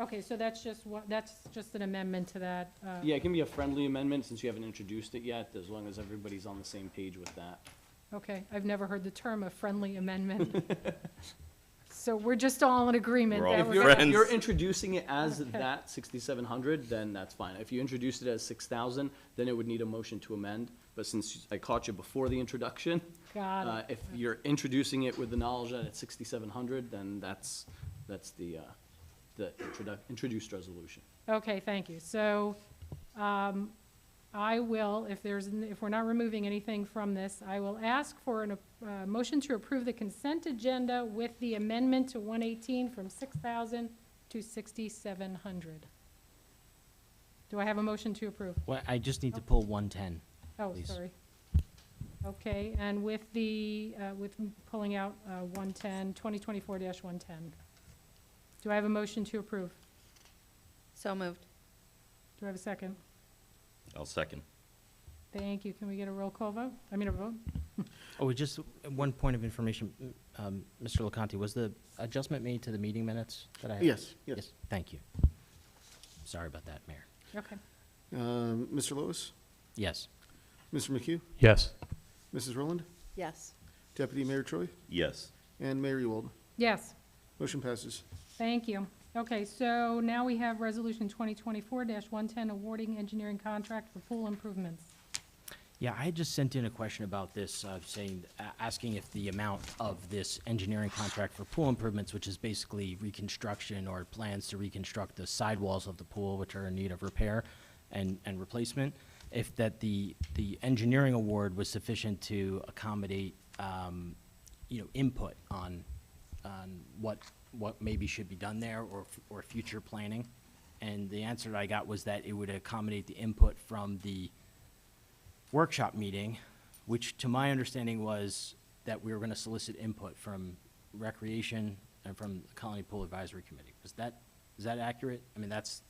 Okay, so that's just an amendment to that. Yeah, it can be a friendly amendment since you haven't introduced it yet, as long as everybody's on the same page with that. Okay, I've never heard the term a friendly amendment. So we're just all in agreement We're all that If we're you're, gonna- friends. if you're introducing it as Okay. that 6,700, then that's fine. If you introduced it as 6,000, then it would need a motion to amend. But since I caught you before the introduction, Got it. if you're introducing it with the knowledge that it's 6,700, then that's the introduced resolution. Okay, thank you. So, I will, if we're not removing anything from this, I will ask for a motion to approve the consent agenda with the amendment to 118 from 6,000 to 6,700. Do I have a motion to approve? Well, I just need to pull 110. Oh, Please. sorry. Okay, and with with pulling out 110, 2024-110. Do I have a motion to approve? So moved. Do I have a second? I'll second. Thank you. Can we get a roll call vote? I mean, a vote? Oh, just one point of information, Mr. LaConte, was the adjustment made to the meeting minutes that I have? Yes, yes. Thank you. Sorry about that, Mayor. Okay. Mr. Lois? Yes. Mr. McHugh? Yes. Mrs. Rowland? Yes. Deputy Mayor Choi? Yes. And Mayor Ewald? Yes, Motion passes. thank you. Okay, so now we have Resolution 2024-110, awarding engineering contract for pool improvements. Yeah, I had just sent in a question about this, asking if the amount of this engineering contract for pool improvements, which is basically reconstruction or plans to reconstruct the sidewalls of the pool, which are in need of repair and replacement, if that the engineering award was sufficient to accommodate, input on what maybe should be done there or future planning. And the answer that I got was that it would accommodate the input from the workshop meeting, which to my understanding was that we were going to solicit input from Recreation and from the Colony Pool Advisory Committee. Is that accurate? I mean, that's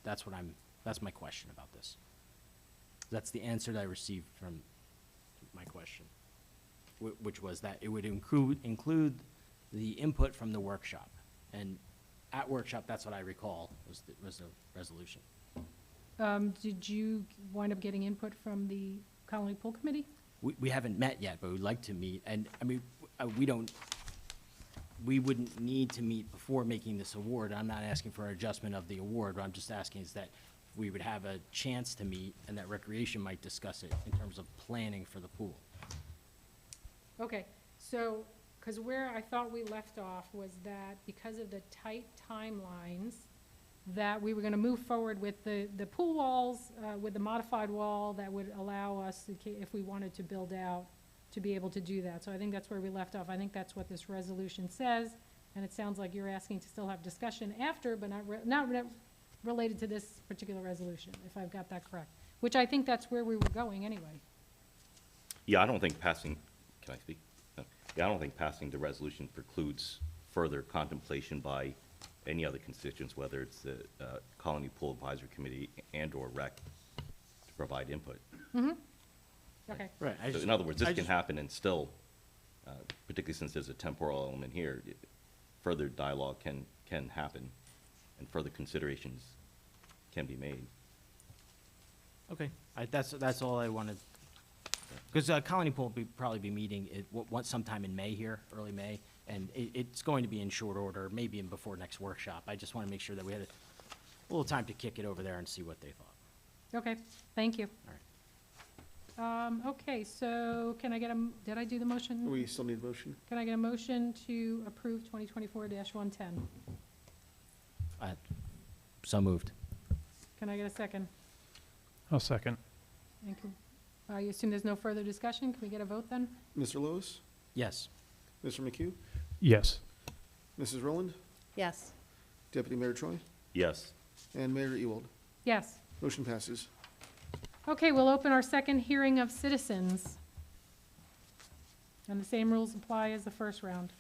my question about this. That's the answer that I received from my question, which was that it would include the input from the workshop. And at workshop, that's what I recall was the resolution. Did you wind up getting input from the Colony Pool Committee? We haven't met yet, but we'd like to meet. And, I mean, we wouldn't need to meet before making this award. I'm not asking for an adjustment of the award. What I'm just asking is that we would have a chance to meet and that Recreation might discuss it in terms of planning for the pool. Okay, so, because where I thought we left off was that because of the tight timelines, that we were going to move forward with the pool walls, with the modified wall that would allow us, if we wanted to build out, to be able to do that. So I think that's where we left off. I think that's what this resolution says, and it sounds like you're asking to still have discussion after, but not related to this particular resolution, if I've got that correct, which I think that's where we were going anyway. Yeah, I don't think passing, can I speak? No. Yeah, I don't think passing the resolution precludes further contemplation by any other constituents, whether it's the Colony Pool Advisory Committee and/or REC, to provide input. Okay. Right. So in other words, this can happen and still, particularly since there's a temporal element here, further dialogue can happen and further considerations can be made. Okay, that's all I wanted. Because Colony Pool will probably be meeting sometime in May here, early May, and it's going to be in short order, maybe before next workshop. I just want to make sure that we had a little time to kick it over there and see what they thought. Okay, thank you. All right. Okay, so can I get did I do the motion? We still need a motion. Can I get a motion to approve 2024-110? So moved. Can I get a second? I'll second. Thank you. I assume there's no further discussion. Can we get a vote then? Mr. Lois? Yes. Mr. McHugh? Yes. Mrs. Rowland? Yes. Deputy Mayor Troy? Yes. And Mayor Ewald? Yes. Motion passes. Okay, we'll open our second hearing of citizens. And the same rules apply as the first round.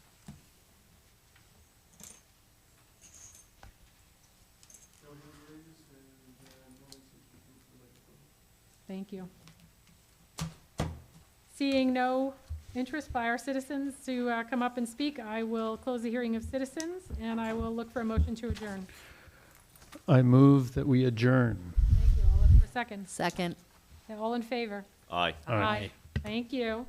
Thank you. Seeing no interest by our citizens to come up and speak, I will close the hearing of citizens, and I will look for a motion to adjourn. I move that we adjourn. Thank you. I'll look for a second. Second. All in favor? Aye. Aye. Thank you.